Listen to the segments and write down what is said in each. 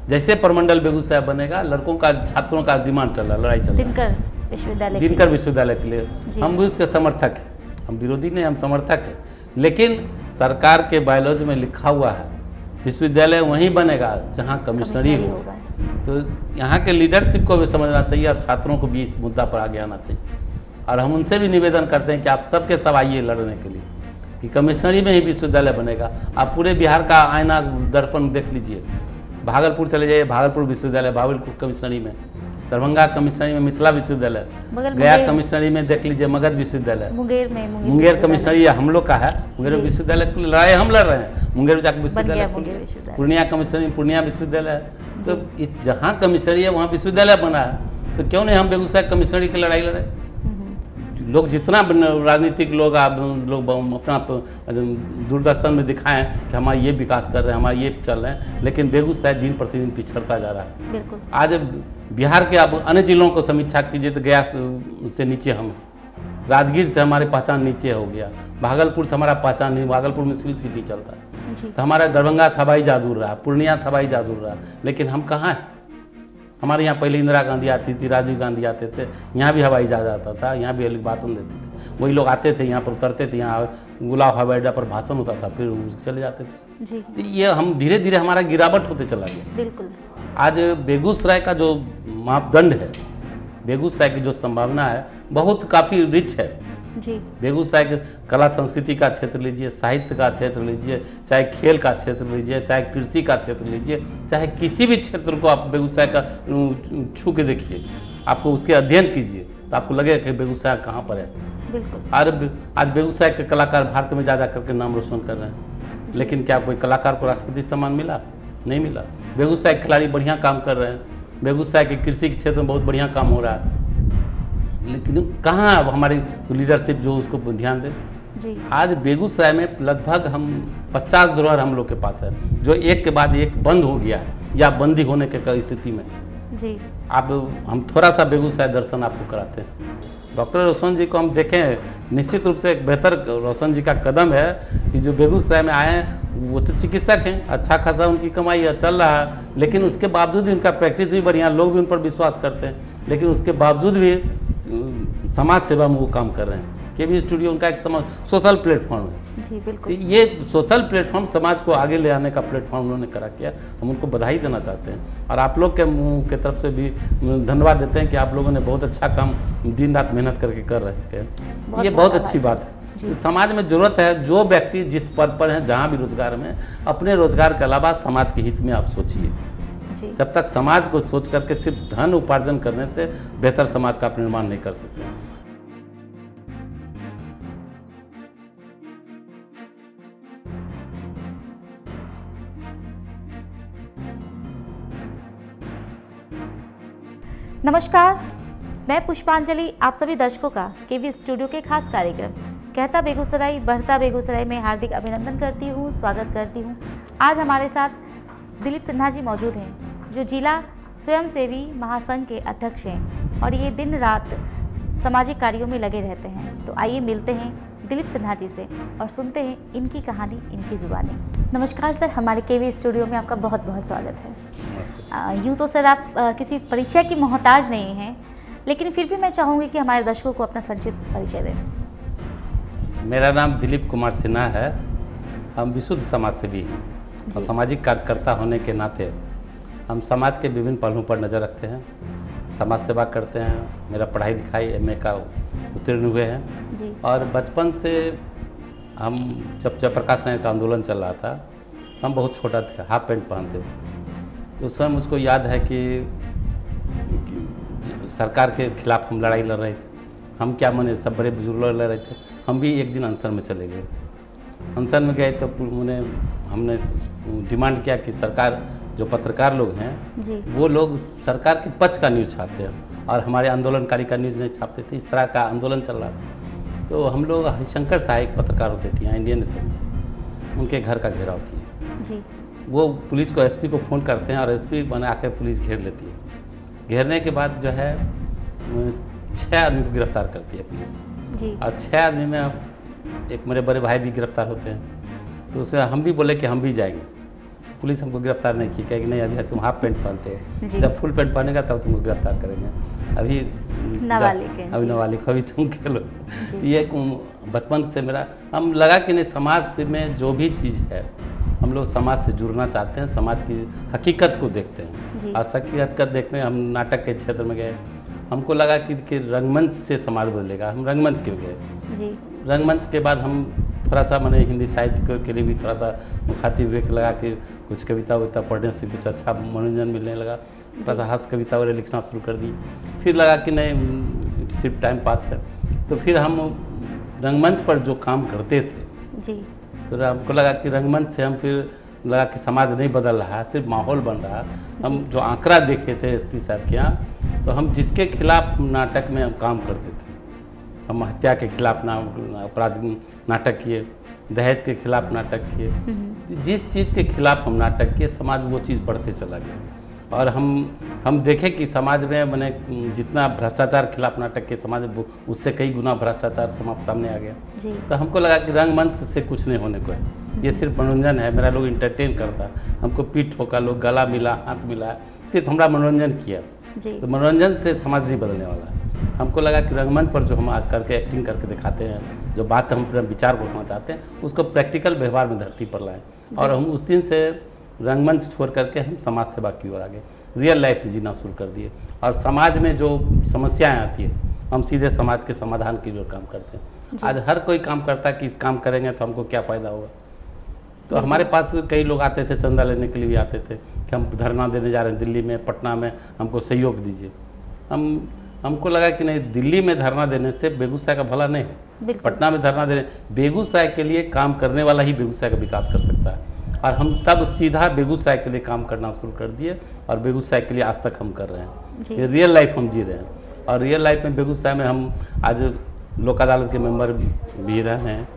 जैसे प्रमंडल बेगूसराय बनेगा, लड़कों का छात्रों का डिमांड चल रहा है, लड़ाई चल रहा है दिनकर विश्वविद्यालय के लिए। हम भी उसके समर्थक हैं, हम विरोधी नहीं, हम समर्थक हैं। लेकिन सरकार के बायोलॉजी में लिखा हुआ है विश्वविद्यालय वहीं बनेगा जहाँ कमिश्नरी होगा। तो यहाँ के लीडरशिप को भी समझना चाहिए और छात्रों को भी इस मुद्दा पर आगे आना चाहिए। और हम उनसे भी निवेदन करते हैं कि आप सबके सब आइए लड़ने के लिए कि कमिश्नरी में ही विश्वविद्यालय बनेगा। आप पूरे बिहार का आईना दर्पण देख लीजिए, भागलपुर चले जाइए, भागलपुर विश्वविद्यालय, भागलपुर कमिश्नरी में, दरभंगा कमिश्नरी में मिथिला विश्वविद्यालय, गया कमिश्नरी में देख लीजिए मगध विश्वविद्यालय, मुंगेर कमिश्नरी हम लोग का है, मुंगेर विश्वविद्यालय की लड़ाई हम लड़ रहे हैं, मुंगेर जाकर विश्वविद्यालय, पूर्णिया कमिश्नरी पूर्णिया विश्वविद्यालय। तो जहाँ कमिश्नरी है वहाँ विश्वविद्यालय बना है, तो क्यों नहीं हम बेगूसराय कमिश्नरी की लड़ाई लड़े। लोग जितना राजनीतिक लोग अपना दूरदर्शन में दिखाएं कि हमारा ये विकास कर रहे हैं, हमारा ये चल रहे हैं, लेकिन बेगूसराय दिन प्रतिदिन पिछड़ता जा रहा है। बिल्कुल। आज बिहार के अब अन्य जिलों को समीक्षा कीजिए तो गया से नीचे हम, राजगीर से हमारी पहचान नीचे हो गया, भागलपुर से हमारा पहचान नहीं, भागलपुर में सिविल सिटी चलता है। तो हमारा दरभंगा से हवाई जहाज उड़ रहा, पूर्णिया से हवाई जहाज उड़ रहा, लेकिन हम कहाँ हैं। हमारे यहाँ पहले इंदिरा गांधी आती थी, राजीव गांधी आते थे, यहाँ भी हवाई जहाज आता था, यहाँ भी भाषण देते थे, वही लोग आते थे, यहाँ पर उतरते थे, यहाँ गुलाब हवाई अड्डा पर भाषण होता था, फिर चले जाते थे जी। तो ये हम धीरे धीरे हमारा गिरावट होते चला गया। बिल्कुल। आज बेगूसराय का जो मापदंड है, बेगूसराय की जो संभावना है बहुत काफ़ी रिच है जी। बेगूसराय के कला संस्कृति का क्षेत्र लीजिए, साहित्य का क्षेत्र लीजिए, चाहे खेल का क्षेत्र लीजिए, चाहे कृषि का क्षेत्र लीजिए, चाहे किसी भी क्षेत्र को आप बेगूसराय का छू के देखिए, आपको उसके अध्ययन कीजिए तो आपको लगेगा कि बेगूसराय कहाँ पर है। बिल्कुल। और आज बेगूसराय के कलाकार भारत में जा करके नाम रोशन कर रहे हैं, लेकिन क्या कोई कलाकार को राष्ट्रपति सम्मान मिला? नहीं मिला। बेगूसराय के खिलाड़ी बढ़िया काम कर रहे हैं, बेगूसराय के कृषि के क्षेत्र में बहुत बढ़िया काम हो रहा है, लेकिन कहाँ अब हमारी लीडरशिप जो उसको ध्यान दे जी। आज बेगूसराय में लगभग हम 50 धरोहर हम लोग के पास है, जो एक के बाद एक बंद हो गया है या बंदी होने के स्थिति में जी। आप हम थोड़ा सा बेगूसराय दर्शन आपको कराते हैं। डॉक्टर रोशन जी को हम देखें, निश्चित रूप से एक बेहतर रोशन जी का कदम है कि जो बेगूसराय में आए हैं, वो तो चिकित्सक हैं, अच्छा खासा उनकी कमाई है, चल रहा है, लेकिन उसके बावजूद भी उनका प्रैक्टिस भी बढ़िया, लोग भी उन पर विश्वास करते हैं, लेकिन उसके बावजूद भी समाज सेवा में वो काम कर रहे हैं। केवी स्टूडियो उनका एक सोशल प्लेटफॉर्म है जी। बिल्कुल। तो ये सोशल प्लेटफॉर्म समाज को आगे ले आने का प्लेटफॉर्म उन्होंने करा किया, हम उनको बधाई देना चाहते हैं और आप लोग के तरफ से भी धन्यवाद देते हैं कि आप लोगों ने बहुत अच्छा काम दिन रात मेहनत करके कर रहे हैं। ये बहुत अच्छी बात है। समाज में जरूरत है जो व्यक्ति जिस पद पर हैं, जहाँ भी रोजगार में, अपने रोजगार के अलावा समाज के हित में आप सोचिए। जब तक समाज को सोच करके सिर्फ धन उपार्जन करने से बेहतर समाज का आप निर्माण नहीं कर सकते। नमस्कार, मैं पुष्पांजलि आप सभी दर्शकों का केवी स्टूडियो के खास कार्यक्रम कहता बेगूसराय बढ़ता बेगूसराय में हार्दिक अभिनंदन करती हूँ, स्वागत करती हूँ। आज हमारे साथ दिलीप सिन्हा जी मौजूद हैं, जो जिला स्वयंसेवी महासंघ के अध्यक्ष हैं और ये दिन रात सामाजिक कार्यों में लगे रहते हैं। तो आइए मिलते हैं दिलीप सिन्हा जी से और सुनते हैं इनकी कहानी, इनकी जुबानी। नमस्कार सर, हमारे केवी स्टूडियो में आपका बहुत बहुत स्वागत है। यूँ तो सर आप किसी परिचय की मोहताज नहीं हैं, लेकिन फिर भी मैं चाहूँगी कि हमारे दर्शकों को अपना संक्षिप्त परिचय दें। मेरा नाम दिलीप कुमार सिन्हा है। हम विशुद्ध समाज सेवी हैं और सामाजिक कार्यकर्ता होने के नाते हम समाज के विभिन्न पहलुओं पर नज़र रखते हैं, समाज सेवा करते हैं। मेरा पढ़ाई लिखाई एमए का उत्तीर्ण हुए हैं जी। और बचपन से हम जब जयप्रकाश नारायण का आंदोलन चल रहा था, हम बहुत छोटा थे, हाफ पैंट पहनते थे, तो उस समय मुझको याद है कि सरकार के खिलाफ हम लड़ाई लड़ रहे थे। हम क्या माने, सब बड़े बुजुर्ग लड़ रहे थे, हम भी एक दिन अनशन में चले गए। अनशन में गए तो हमने डिमांड किया कि सरकार, जो पत्रकार लोग हैं जी। वो लोग सरकार के पक्ष का न्यूज़ छापते हैं और हमारे आंदोलनकारी का न्यूज़ नहीं छापते थे। इस तरह का आंदोलन चल रहा था। तो हम लोग हरिशंकर साहब एक पत्रकार होते थे यहाँ इंडियन नेशन से, उनके घर का घेराव किए जी। वो पुलिस को, एसपी को फ़ोन करते हैं और एसपी बना के पुलिस घेर लेती है। घेरने के बाद जो है 6 आदमी को गिरफ्तार करती है पुलिस जी। और 6 आदमी में अब एक मेरे बड़े भाई भी गिरफ्तार होते हैं। तो उसमें हम भी बोले कि हम भी जाएंगे, पुलिस हमको गिरफ्तार नहीं की, कहेगी नहीं अभी तुम हाफ पैंट पहनते हो, जी। जब फुल पैंट पहनेगा तब तुमको गिरफ्तार करेंगे, अभी नाबालिग हैं, अभी जी। नाबालिग अभी तुम खेलो। जी। ये बचपन से मेरा हम लगा कि नहीं, समाज में जो भी चीज़ है हम लोग समाज से जुड़ना चाहते हैं, समाज की हकीकत को देखते जी। हैं, और हकीकत देखने हम नाटक के क्षेत्र में गए, हमको लगा कि रंगमंच से समाज बदलेगा, हम रंगमंच के गए। जी। रंगमंच के बाद हम थोड़ा सा मैंने हिंदी साहित्य के लिए भी थोड़ा सा मुखातिब विवेक लगा कि कुछ कविता वविता पढ़ने से कुछ अच्छा मनोरंजन मिलने लगा, थोड़ा सा हास्य कविता वगैरह लिखना शुरू कर दी। फिर लगा कि नहीं सिर्फ टाइम पास है, तो फिर हम रंगमंच पर जो काम करते थे जी। तो हमको लगा कि रंगमंच से हम फिर लगा कि समाज नहीं बदल रहा है, सिर्फ माहौल बन रहा है। हम जो आंकड़ा देखे थे एसपी साहब के यहाँ, तो हम जिसके खिलाफ नाटक में हम काम करते थे, हम हत्या के खिलाफ अपराध नाटक किए, दहेज के खिलाफ नाटक किए, जिस चीज़ के खिलाफ हम नाटक किए समाज में वो चीज़ बढ़ते चला गया। और हम देखें कि समाज में मैंने जितना भ्रष्टाचार खिलाफ नाटक के समाज में उससे कई गुना भ्रष्टाचार सामने आ गया। जी। तो हमको लगा कि रंगमंच से कुछ नहीं होने को है, ये सिर्फ मनोरंजन है, मेरा लोग इंटरटेन करता, हमको पीठ ठोका, लोग गला मिला, हाथ मिला, सिर्फ हमारा मनोरंजन किया। जी। तो मनोरंजन से समाज नहीं बदलने वाला है। हमको लगा कि रंगमंच पर जो हम करके एक्टिंग करके दिखाते हैं, जो बात हम अपना विचार को रखना चाहते हैं, उसको प्रैक्टिकल व्यवहार में धरती पर लाएं। और हम उस दिन से रंगमंच छोड़ करके हम समाज सेवा की ओर आगे रियल लाइफ जीना शुरू कर दिए, और समाज में जो समस्याएं आती है हम सीधे समाज के समाधान की ओर काम करते हैं। आज हर कोई काम करता है कि इस काम करेंगे तो हमको क्या फ़ायदा होगा। तो हमारे पास कई लोग आते थे, चंदा लेने के लिए भी आते थे कि हम धरना देने जा रहे हैं दिल्ली में, पटना में, हमको सहयोग दीजिए। हमको लगा कि नहीं, दिल्ली में धरना देने से बेगूसराय का भला नहीं है, पटना में धरना देने, बेगूसराय के लिए काम करने वाला ही बेगूसराय का विकास कर सकता है। और हम तब सीधा बेगूसराय के लिए काम करना शुरू कर दिए, और बेगूसराय के लिए आज तक हम कर रहे हैं। ये रियल लाइफ हम जी रहे हैं, और रियल लाइफ में बेगूसराय में हम आज लोक अदालत के मेंबर भी रहे हैं,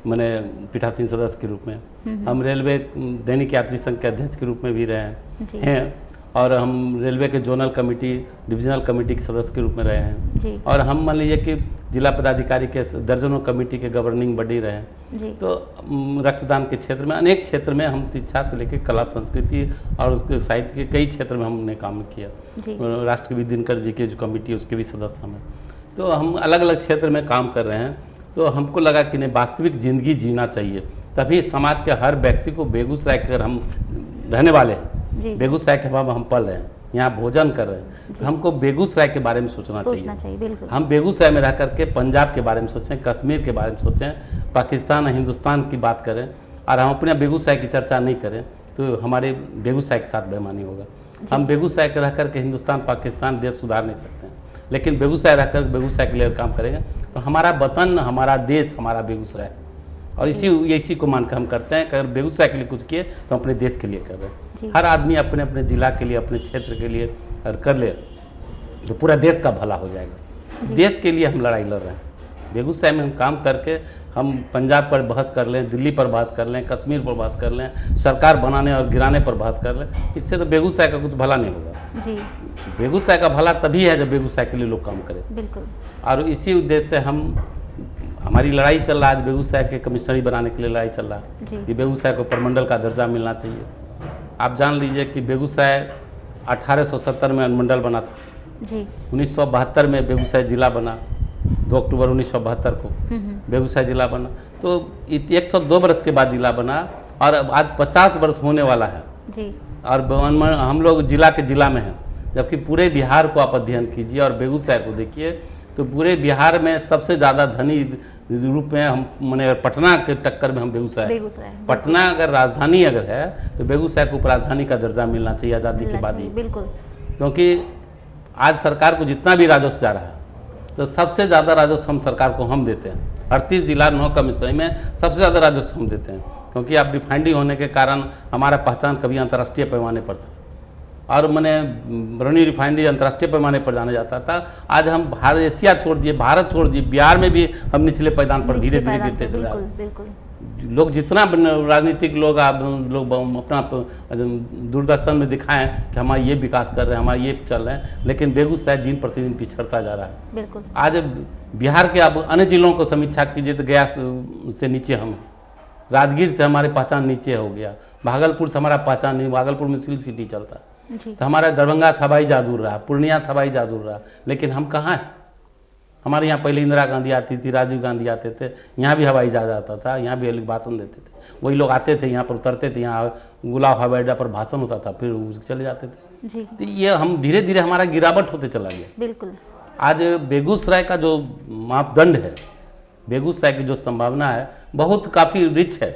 मैंने पीठासीन सदस्य के रूप में, हम रेलवे दैनिक यात्री संघ के अध्यक्ष के रूप में भी रहे हैं, और हम रेलवे के जोनल कमेटी, डिविजनल कमेटी के सदस्य के रूप में रहे हैं, और हम मान लीजिए कि जिला पदाधिकारी के दर्जनों कमेटी के गवर्निंग बॉडी रहे हैं। तो रक्तदान के क्षेत्र में, अनेक क्षेत्र में हम शिक्षा से लेकर कला संस्कृति और उसके साहित्य के कई क्षेत्र में हमने काम किया। राष्ट्रकवि दिनकर जी की जो कमेटी है उसके भी सदस्य हम हैं। तो हम अलग अलग क्षेत्र में काम कर रहे हैं। तो हमको लगा कि नहीं, वास्तविक ज़िंदगी जीना चाहिए, तभी समाज के हर व्यक्ति को बेगूसराय के, अगर हम रहने वाले हैं बेगूसराय के, हम पल रहे हैं, यहाँ भोजन कर रहे हैं, तो हमको बेगूसराय के बारे में सोचना चाहिए। बिल्कुल। हम बेगूसराय में रह करके पंजाब के बारे में सोचें, कश्मीर के बारे में सोचें, पाकिस्तान हिंदुस्तान की बात करें, और हम अपने बेगूसराय की चर्चा नहीं करें तो हमारे बेगूसराय के साथ बेईमानी होगा। हम बेगूसराय के रह करके हिंदुस्तान पाकिस्तान देश सुधार नहीं सकते हैं, लेकिन बेगूसराय रहकर बेगूसराय के लिए काम करेंगे तो हमारा वतन, हमारा देश, हमारा बेगूसराय, और इसी को मानकर हम करते हैं कि अगर बेगूसराय के लिए कुछ किए तो अपने देश के लिए कर रहे हैं। हर आदमी अपने अपने ज़िला के लिए, अपने क्षेत्र के लिए अगर कर ले तो पूरा देश का भला हो जाएगा। देश के लिए हम लड़ाई लड़ रहे हैं। बेगूसराय में हम काम करके हम पंजाब पर बहस कर लें, दिल्ली पर बहस कर लें, कश्मीर पर बहस कर लें, सरकार बनाने और गिराने पर बहस कर लें, इससे तो बेगूसराय का कुछ भला नहीं होगा। जी। बेगूसराय का भला तभी है जब बेगूसराय के लिए लोग काम करें। बिल्कुल। और इसी उद्देश्य से हमारी लड़ाई चल रहा है। आज बेगूसराय के कमिश्नरी बनाने के लिए लड़ाई चल रहा है कि बेगूसराय को प्रमंडल का दर्जा मिलना चाहिए। आप जान लीजिए कि बेगूसराय 1870 में अनुमंडल बना था जी। 1972 में बेगूसराय जिला बना, 2 अक्टूबर 1972 को बेगूसराय जिला बना। तो 102 वर्ष के बाद जिला बना, और आज 50 वर्ष होने वाला है जी। और हम लोग जिला के जिला में हैं, जबकि पूरे बिहार को आप अध्ययन कीजिए और बेगूसराय को देखिए तो पूरे बिहार में सबसे ज़्यादा धनी रूप में हम, माने पटना के टक्कर में हम बेगूसराय। पटना अगर राजधानी अगर है तो बेगूसराय को उपराजधानी का दर्जा मिलना चाहिए आज़ादी के बाद ही। बिल्कुल। क्योंकि आज सरकार को जितना भी राजस्व जा रहा है तो सबसे ज़्यादा राजस्व हम सरकार को हम देते हैं। 38 जिला 9 कमिश्नरी में सबसे ज़्यादा राजस्व हम देते हैं, क्योंकि आप रिफाइनरी होने के कारण हमारा पहचान कभी अंतर्राष्ट्रीय पैमाने पर था, और मैंने बरौनी रिफाइनरी अंतर्राष्ट्रीय पैमाने पर जाने जाता था। आज हम भारत, एशिया छोड़ दिए, भारत छोड़ दिए, बिहार में भी हम निचले पैदान पर धीरे धीरे गिरते चले जा रहे हैं। लोग जितना राजनीतिक लोग अपना दूरदर्शन में दिखाएं कि हमारा ये विकास कर रहे हैं, हमारा ये चल रहे हैं, लेकिन बेगूसराय दिन प्रतिदिन पिछड़ता जा रहा है। बिल्कुल। आज बिहार के अब अन्य जिलों को समीक्षा कीजिए तो गया से नीचे हम, राजगीर से हमारी पहचान नीचे हो गया, भागलपुर से हमारा पहचान नहीं, भागलपुर में सिल्क सिटी चलता, तो हमारा दरभंगा से हवाई जहाज उड़ रहा, पूर्णिया से हवाई जहाज उड़ रहा, लेकिन हम कहाँ हैं? हमारे यहाँ पहले इंदिरा गांधी आती थी, राजीव गांधी आते थे, यहाँ भी हवाई जहाज आता था, यहाँ भी लोग भाषण देते थे, वही लोग आते थे यहाँ पर उतरते थे, यहाँ गुलाब हवाई अड्डा पर भाषण होता था, फिर चले जाते थे जी। तो ये हम धीरे धीरे हमारा गिरावट होते चला गया। बिल्कुल। आज बेगूसराय का जो मापदंड है, बेगूसराय की जो संभावना है बहुत काफ़ी रिच है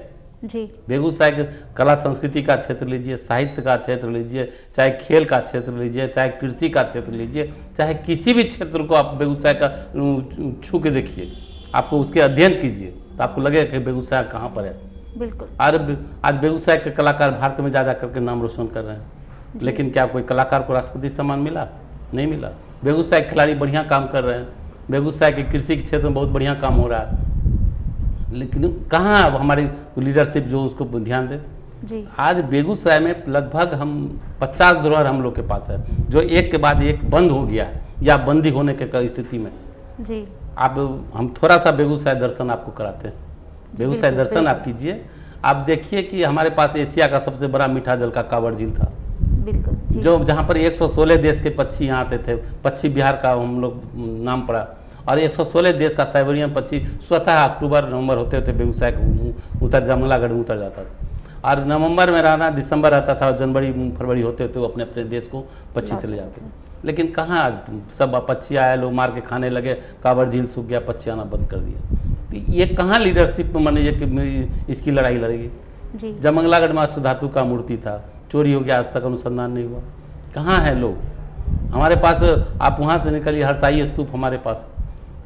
जी। बेगूसराय के कला संस्कृति का क्षेत्र लीजिए, साहित्य का क्षेत्र लीजिए, चाहे खेल का क्षेत्र लीजिए, चाहे कृषि का क्षेत्र लीजिए, चाहे किसी भी क्षेत्र को आप बेगूसराय का छू के देखिए, आपको उसके अध्ययन कीजिए तो आपको लगेगा कि बेगूसराय कहाँ पर है। बिल्कुल। आज बेगूसराय के कलाकार भारत में जा करके नाम रोशन कर रहे हैं, लेकिन क्या कोई कलाकार को राष्ट्रपति सम्मान मिला? नहीं मिला। बेगूसराय के खिलाड़ी बढ़िया काम कर रहे हैं, बेगूसराय के कृषि के क्षेत्र में बहुत बढ़िया काम हो रहा है, लेकिन कहाँ हमारी लीडरशिप जो उसको ध्यान दे जी। आज बेगूसराय में लगभग हम 50 धरोहर हम लोग के पास है, जो एक के बाद एक बंद हो गया है या बंदी होने के स्थिति में जी। आप हम थोड़ा सा बेगूसराय दर्शन आपको कराते हैं, बेगूसराय दर्शन आप कीजिए, आप देखिए कि हमारे पास एशिया का सबसे बड़ा मीठा जल का कांवड़ झील था, बिल्कुल, जो जहाँ पर 116 देश के पक्षी यहाँ आते थे, पक्षी बिहार का हम लोग नाम पड़ा, और 116 देश का साइबेरियन पक्षी स्वतः अक्टूबर नवंबर होते होते बेगूसराय उतर जमलागढ़ में उतर जाता था, और नवंबर में रहना, दिसंबर रहता था, और जनवरी फरवरी होते होते वो अपने अपने देश को पक्षी चले जाते हैं। लेकिन कहाँ आज सब पक्षी आए, लोग मार के खाने लगे, कांवड़ झील सूख गया, पक्षी आना बंद कर दिया। तो ये कहाँ लीडरशिप में मानिए कि इसकी लड़ाई लड़ेगी। जमंगलागढ़ में अष्ट धातु का मूर्ति था, चोरी हो गया, आज तक अनुसंधान नहीं हुआ। कहाँ है लोग? हमारे पास आप वहाँ से निकलिए, हरसाई स्तूप हमारे पास,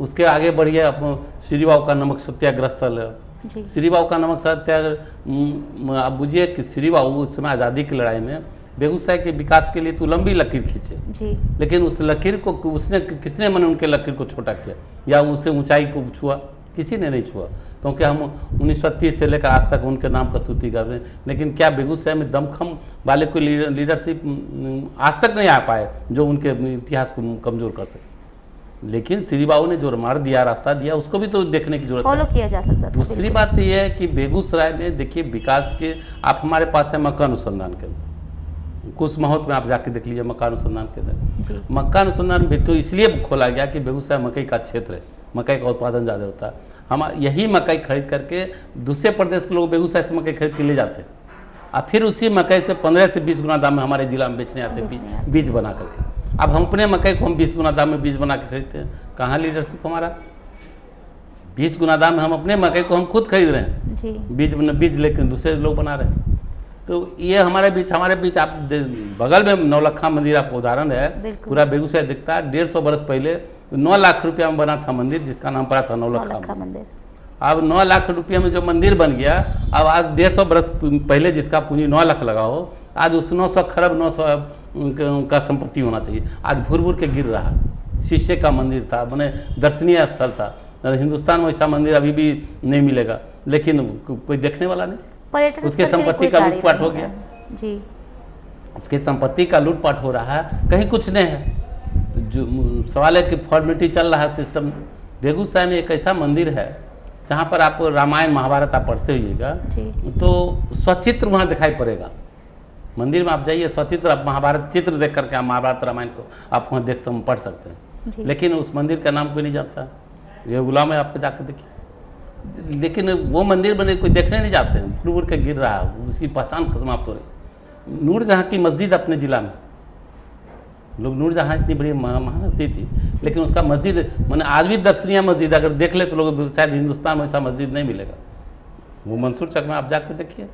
उसके आगे बढ़िए आप श्री बाबू का नमक सत्याग्रह स्थल है। श्री बाबू का नमक सत्याग्रह, आप बुझिए कि श्री बाबू उस समय आज़ादी की लड़ाई में बेगूसराय के विकास के लिए तो लंबी लकीर खींचे जी, लेकिन उस लकीर को उसने किसने मैंने उनके लकीर को छोटा किया या उसे ऊंचाई को छुआ? किसी ने नहीं छुआ, क्योंकि हम 1930 से लेकर आज तक उनके नाम का स्तुति कर रहे हैं। लेकिन क्या बेगूसराय में दमखम वाले कोई लीडरशिप आज तक नहीं आ पाए जो उनके इतिहास को कमज़ोर कर सके? लेकिन श्री बाबू ने जो मार्ग दिया, रास्ता दिया, उसको भी तो देखने की जरूरत है, फॉलो किया जा सकता था। दूसरी बात यह है कि बेगूसराय में देखिए विकास के, आप हमारे पास है मक्का अनुसंधान केंद्र, कुछ महोत में आप जाके देख लीजिए मक्का अनुसंधान केंद्र। मक्का अनुसंधान तो इसलिए खोला गया कि बेगूसराय मकई का क्षेत्र है, मकई का उत्पादन ज़्यादा होता है। हम यही मकई खरीद करके दूसरे प्रदेश के लोग बेगूसराय से मकई खरीद के ले जाते हैं, और फिर उसी मकई से 15 से 20 गुना दाम में हमारे जिला में बेचने आते हैं, बीज बना करके। अब हम अपने मकई को हम 20 गुना दाम में बीज बना के खरीदते हैं, कहाँ लीडरशिप हमारा? 20 गुना दाम में हम अपने मकई को हम खुद खरीद रहे हैं जी। बीज लेकिन दूसरे लोग बना रहे हैं। तो ये हमारे बीच आप बगल में नौलखा मंदिर आपको उदाहरण है, पूरा बेगूसराय दिखता है। 150 वर्ष पहले 9 लाख रुपया में बना था मंदिर, जिसका नाम पड़ा था नौलखा मंदिर। अब 9 लाख रुपया में जो मंदिर बन गया, अब आज 150 वर्ष पहले जिसका पूंजी 9 लाख लगा हो, आज उस 900 खरब 900 का संपत्ति होना चाहिए, आज भूर भूर के गिर रहा। शीशे का मंदिर था, मैंने दर्शनीय स्थल था, हिंदुस्तान में ऐसा मंदिर अभी भी नहीं मिलेगा, लेकिन कोई देखने वाला नहीं। उसके संपत्ति का लूटपाट हो गया जी, उसके संपत्ति का लूटपाट हो रहा है, कहीं कुछ नहीं है। जो सवाल है कि फॉर्मेलिटी चल रहा है सिस्टम। बेगूसराय में एक ऐसा मंदिर है जहाँ पर आपको रामायण महाभारत आप पढ़ते होइएगा तो स्वचित्र वहाँ दिखाई पड़ेगा। मंदिर में आप जाइए, स्वचित्र आप महाभारत चित्र देख करके आप महाभारत रामायण को आप वहाँ पढ़ सकते हैं, लेकिन उस मंदिर का नाम कोई नहीं जानता। ये गुलाम है, आपको जाकर देखिए, लेकिन वो मंदिर बने कोई देखने नहीं जाते हैं, फूल फूल के गिर रहा है, उसकी पहचान समाप्त हो रही। नूरजहाँ की मस्जिद अपने ज़िला में, लोग नूरजहाँ इतनी बड़ी महान हस्ती थी, लेकिन उसका मस्जिद मैंने आज भी दर्शनीय मस्जिद अगर देख ले तो लोग शायद हिंदुस्तान में ऐसा मस्जिद नहीं मिलेगा। वो मंसूर चक में आप जाकर देखिए।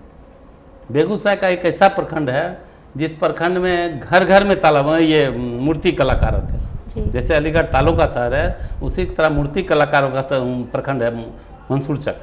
बेगूसराय का एक ऐसा प्रखंड है जिस प्रखंड में घर घर में तालाब ये मूर्ति कलाकार थे। जैसे अलीगढ़ तालों का शहर है, उसी तरह मूर्ति कलाकारों का प्रखंड है मंसूर चक।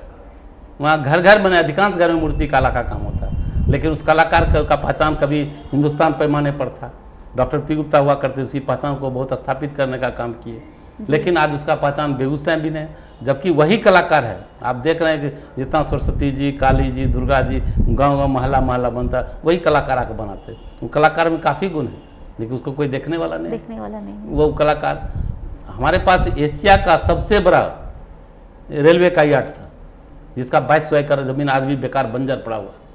वहाँ घर घर बने, अधिकांश घर में मूर्ति कला का काम होता है, लेकिन उस कलाकार का पहचान कभी हिंदुस्तान पैमाने पर था। डॉक्टर पी गुप्ता हुआ करते, उसी पहचान को बहुत स्थापित करने का काम किए, लेकिन आज उसका पहचान बेगूसराय भी नहीं, जबकि वही कलाकार है। आप देख रहे हैं कि जितना सरस्वती जी, काली जी, दुर्गा जी गाँव गाँव मोहल्ला मोहल्ला बनता, वही कलाकार आके बनाते। वो कलाकार में काफ़ी गुण है, लेकिन उसको कोई देखने वाला नहीं। वो कलाकार, हमारे पास एशिया का सबसे बड़ा रेलवे का यार्ड था, जिसका 2200 एकड़ ज़मीन आज भी बेकार बंजर पड़ा हुआ है।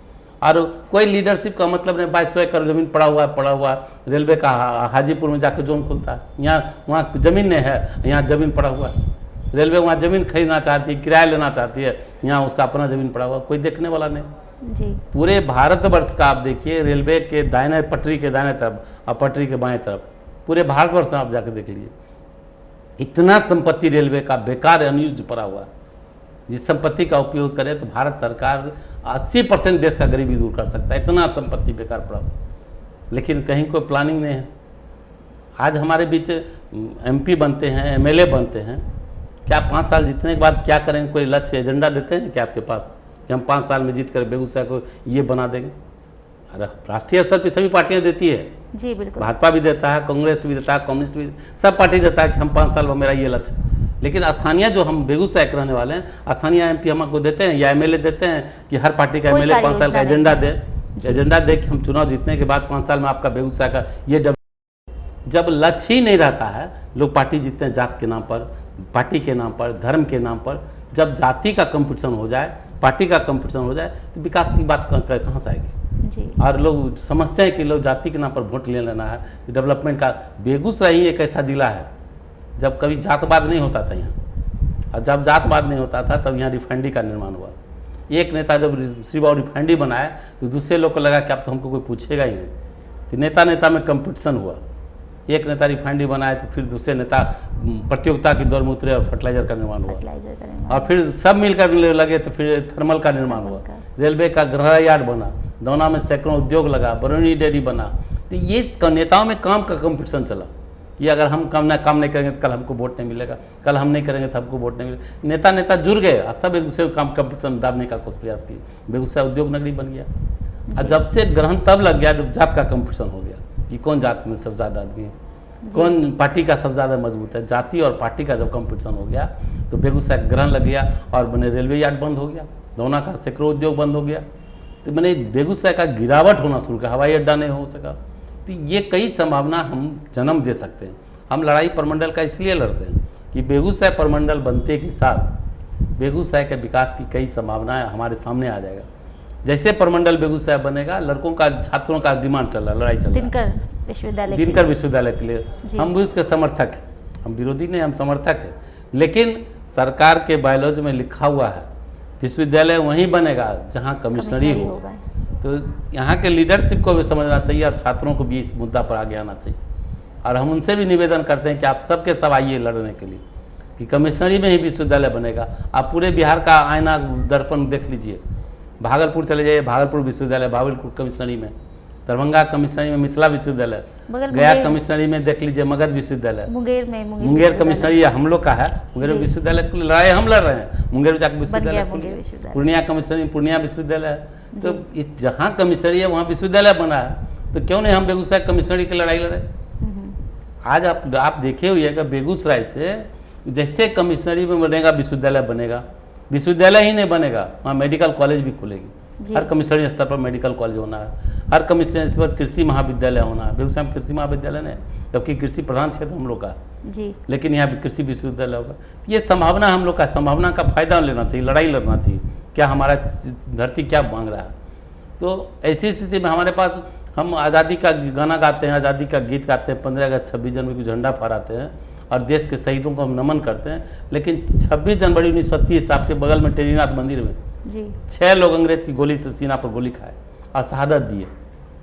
और कोई लीडरशिप का मतलब नहीं, 2200 एकड़ ज़मीन पड़ा हुआ रेलवे का हाजीपुर में जाकर जोन खुलता है, यहाँ वहाँ ज़मीन नहीं है, यहाँ ज़मीन पड़ा हुआ है। रेलवे वहाँ ज़मीन खरीदना चाहती है, किराया लेना चाहती है, यहाँ उसका अपना ज़मीन पड़ा हुआ, कोई देखने वाला नहीं जी। पूरे भारतवर्ष का आप देखिए, रेलवे के दाहिने पटरी के दाहिने तरफ और पटरी के बाएं तरफ, पूरे भारतवर्ष में आप जाकर देख लीजिए, इतना संपत्ति रेलवे का बेकार अनयूज्ड पड़ा हुआ है। जिस संपत्ति का उपयोग करें तो भारत सरकार 80% देश का गरीबी दूर कर सकता है, इतना संपत्ति बेकार पड़ा हुआ, लेकिन कहीं कोई प्लानिंग नहीं है। आज हमारे बीच MP बनते हैं, MLA बनते हैं, क्या 5 साल जीतने के बाद क्या करेंगे? कोई लक्ष्य एजेंडा देते हैं क्या आपके पास कि हम 5 साल में जीत कर बेगूसराय को ये बना देंगे? अरे राष्ट्रीय स्तर पर सभी पार्टियां देती है जी, बिल्कुल। भाजपा भी देता है, कांग्रेस भी देता है, कम्युनिस्ट भी, सब पार्टी देता है कि हम 5 साल में मेरा ये लक्ष्य। लेकिन स्थानीय जो हम बेगूसराय के रहने वाले हैं, स्थानीय MP हमको देते हैं या MLA देते हैं कि हर पार्टी का MLA 5 साल का एजेंडा दे कि हम चुनाव जीतने के बाद 5 साल में आपका बेगूसराय का ये जब लक्ष्य ही नहीं रहता है, लोग पार्टी जीतते हैं जात के नाम पर, पार्टी के नाम पर, धर्म के नाम पर। जब जाति का कंपटीशन हो जाए, पार्टी का कंपटीशन हो जाए तो विकास की बात कहाँ से आएगी जी। और लोग समझते हैं कि लोग जाति के नाम पर वोट ले लेना है, डेवलपमेंट का। बेगूसराय ही एक ऐसा जिला है जब कभी जातवाद नहीं होता था यहाँ, और जब जातवाद नहीं होता था तब यहाँ रिफाइनरी का निर्माण हुआ। एक नेता जब श्री बाबू रिफाइनरी बनाया तो दूसरे लोग को लगा कि अब तो हमको कोई पूछेगा ही नहीं, तो नेता में कंपटीशन हुआ। एक नेता रिफाइनरी बनाए तो फिर दूसरे नेता प्रतियोगिता की दौर में उतरे और फर्टिलाइजर का निर्माण हुआ, और फिर सब मिलकर लगे तो फिर थर्मल का निर्माण हुआ, रेलवे का गृह यार्ड बना, दौना में सैकड़ों उद्योग लगा, बरौनी डेयरी बना। तो ये नेताओं में काम का कंपटीशन चला कि अगर हम काम नहीं करेंगे तो कल हमको वोट नहीं मिलेगा, कल हम नहीं करेंगे तो हमको वोट नहीं मिलेगा। नेता जुड़ गए और सब एक दूसरे को काम कंपटीशन दाबने का कुछ प्रयास किए। बेगूसराय उद्योग नगरी बन गया। और जब से ग्रहण तब लग गया जब जात का कंपटीशन हो गया कि कौन जात में सबसे ज़्यादा आदमी है, कौन पार्टी का सबसे ज़्यादा मजबूत है। जाति और पार्टी का जब कंपटीशन हो गया तो बेगूसराय ग्रहण लग गया और बने रेलवे यार्ड बंद हो गया, दौना का सैकड़ों उद्योग बंद हो गया। तो मैंने बेगूसराय का गिरावट होना शुरू किया, हवाई अड्डा नहीं हो सका। तो ये कई संभावना हम जन्म दे सकते हैं। हम लड़ाई परमंडल का इसलिए लड़ते हैं कि बेगूसराय परमंडल बनते के साथ बेगूसराय के विकास की कई संभावनाएं हमारे सामने आ जाएगा। जैसे परमंडल बेगूसराय बनेगा, लड़कों का, छात्रों का डिमांड चल रहा है, लड़ाई चल रहा है दिनकर विश्वविद्यालय के लिए। हम भी उसके समर्थक हैं, हम विरोधी नहीं, हम समर्थक हैं। लेकिन सरकार के बायोलॉजी में लिखा हुआ है विश्वविद्यालय वहीं बनेगा जहाँ कमिश्नरी हो। तो यहाँ के लीडरशिप को भी समझना चाहिए और छात्रों को भी इस मुद्दा पर आगे आना चाहिए। और हम उनसे भी निवेदन करते हैं कि आप सबके सब आइए लड़ने के लिए कि कमिश्नरी में ही विश्वविद्यालय बनेगा। आप पूरे बिहार का आईना दर्पण देख लीजिए, भागलपुर चले जाइए, भागलपुर विश्वविद्यालय, भागलपुर कमिश्नरी में, दरभंगा कमिश्नरी में मिथिला विश्वविद्यालय, गया कमिश्नरी में देख लीजिए मगध विश्वविद्यालय, मुंगेर कमिश्नरी हम लोग का है, मुंगेर विश्वविद्यालय की लड़ाई हम लड़ रहे हैं, मुंगेर जाकर विश्वविद्यालय, पूर्णिया कमिश्नरी पूर्णिया विश्वविद्यालय है। तो जहाँ कमिश्नरी है वहाँ विश्वविद्यालय बना है, तो क्यों नहीं हम बेगूसराय कमिश्नरी की लड़ाई लड़े। आज आप देखे हुए कि बेगूसराय से जैसे कमिश्नरी में बनेगा विश्वविद्यालय बनेगा, विश्वविद्यालय ही नहीं बनेगा, वहाँ मेडिकल कॉलेज भी खुलेगी। हर कमिश्नरी स्तर पर मेडिकल कॉलेज होना है, हर कमिश्नरी स्तर पर कृषि महाविद्यालय होना है। बेगूसराय में कृषि महाविद्यालय नहीं, जबकि कृषि प्रधान क्षेत्र हम लोग का जी, लेकिन यहाँ भी कृषि विश्वविद्यालय होगा। ये संभावना हम लोग का, संभावना का फायदा लेना चाहिए, लड़ाई लड़ना चाहिए। क्या हमारा धरती क्या मांग रहा है। तो ऐसी स्थिति में हमारे पास, हम आज़ादी का गाना गाते हैं, आज़ादी का गीत गाते हैं, 15 अगस्त 26 जनवरी को झंडा फहराते हैं और देश के शहीदों को हम नमन करते हैं। लेकिन 26 जनवरी 1930 आपके बगल में टेरीनाथ मंदिर में जी 6 लोग अंग्रेज की गोली से सीना पर गोली खाए और शहादत दिए,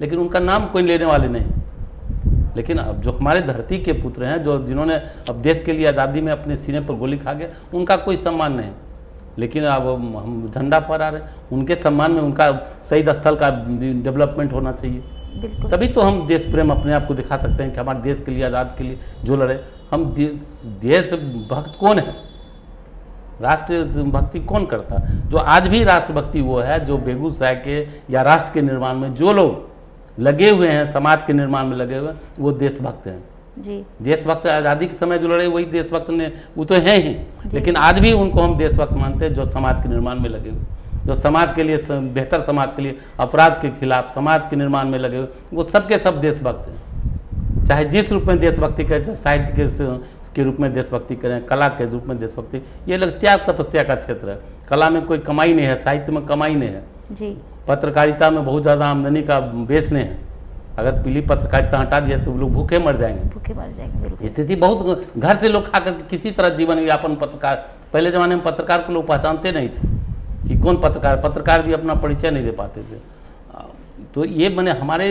लेकिन उनका नाम कोई लेने वाले नहीं। लेकिन अब जो हमारे धरती के पुत्र हैं, जो जिन्होंने अब देश के लिए आज़ादी में अपने सीने पर गोली खा गए, उनका कोई सम्मान नहीं। लेकिन अब हम झंडा फहरा रहे, उनके सम्मान में उनका शहीद स्थल का डेवलपमेंट होना चाहिए। तभी तो हम देश प्रेम अपने आप को दिखा सकते हैं कि हमारे देश के लिए, आज़ाद के लिए जो लड़े। हम देश भक्त कौन है, राष्ट्र भक्ति कौन करता? जो आज भी राष्ट्रभक्ति वो है जो बेगूसराय के या राष्ट्र के निर्माण में जो लोग लगे हुए हैं, समाज के निर्माण में लगे हुए हैं, वो देशभक्त हैं जी। देशभक्त आज़ादी के समय जो लड़े वही देशभक्त ने, वो तो हैं ही, लेकिन आज भी उनको हम देशभक्त मानते हैं जो समाज के निर्माण में लगे हुए, जो समाज के लिए, बेहतर समाज के लिए, अपराध के खिलाफ समाज के निर्माण में लगे हुए, वो सबके सब देशभक्त हैं। चाहे जिस रूप में देशभक्ति करें, चाहे साहित्य के रूप में देशभक्ति करें, कला के रूप में देशभक्ति, ये लोग त्याग तपस्या का क्षेत्र है। कला में कोई कमाई नहीं है, साहित्य में कमाई नहीं है जी। पत्रकारिता में बहुत ज़्यादा आमदनी का बेस नहीं है। अगर पीली पत्रकारिता हटा दिया तो लोग भूखे मर जाएंगे, बिल्कुल। स्थिति बहुत, घर से लोग खाकर किसी तरह जीवन यापन पत्रकार, पहले ज़माने में पत्रकार को लोग पहचानते नहीं थे कि कौन पत्रकार भी अपना परिचय नहीं दे पाते थे। तो ये मैंने हमारे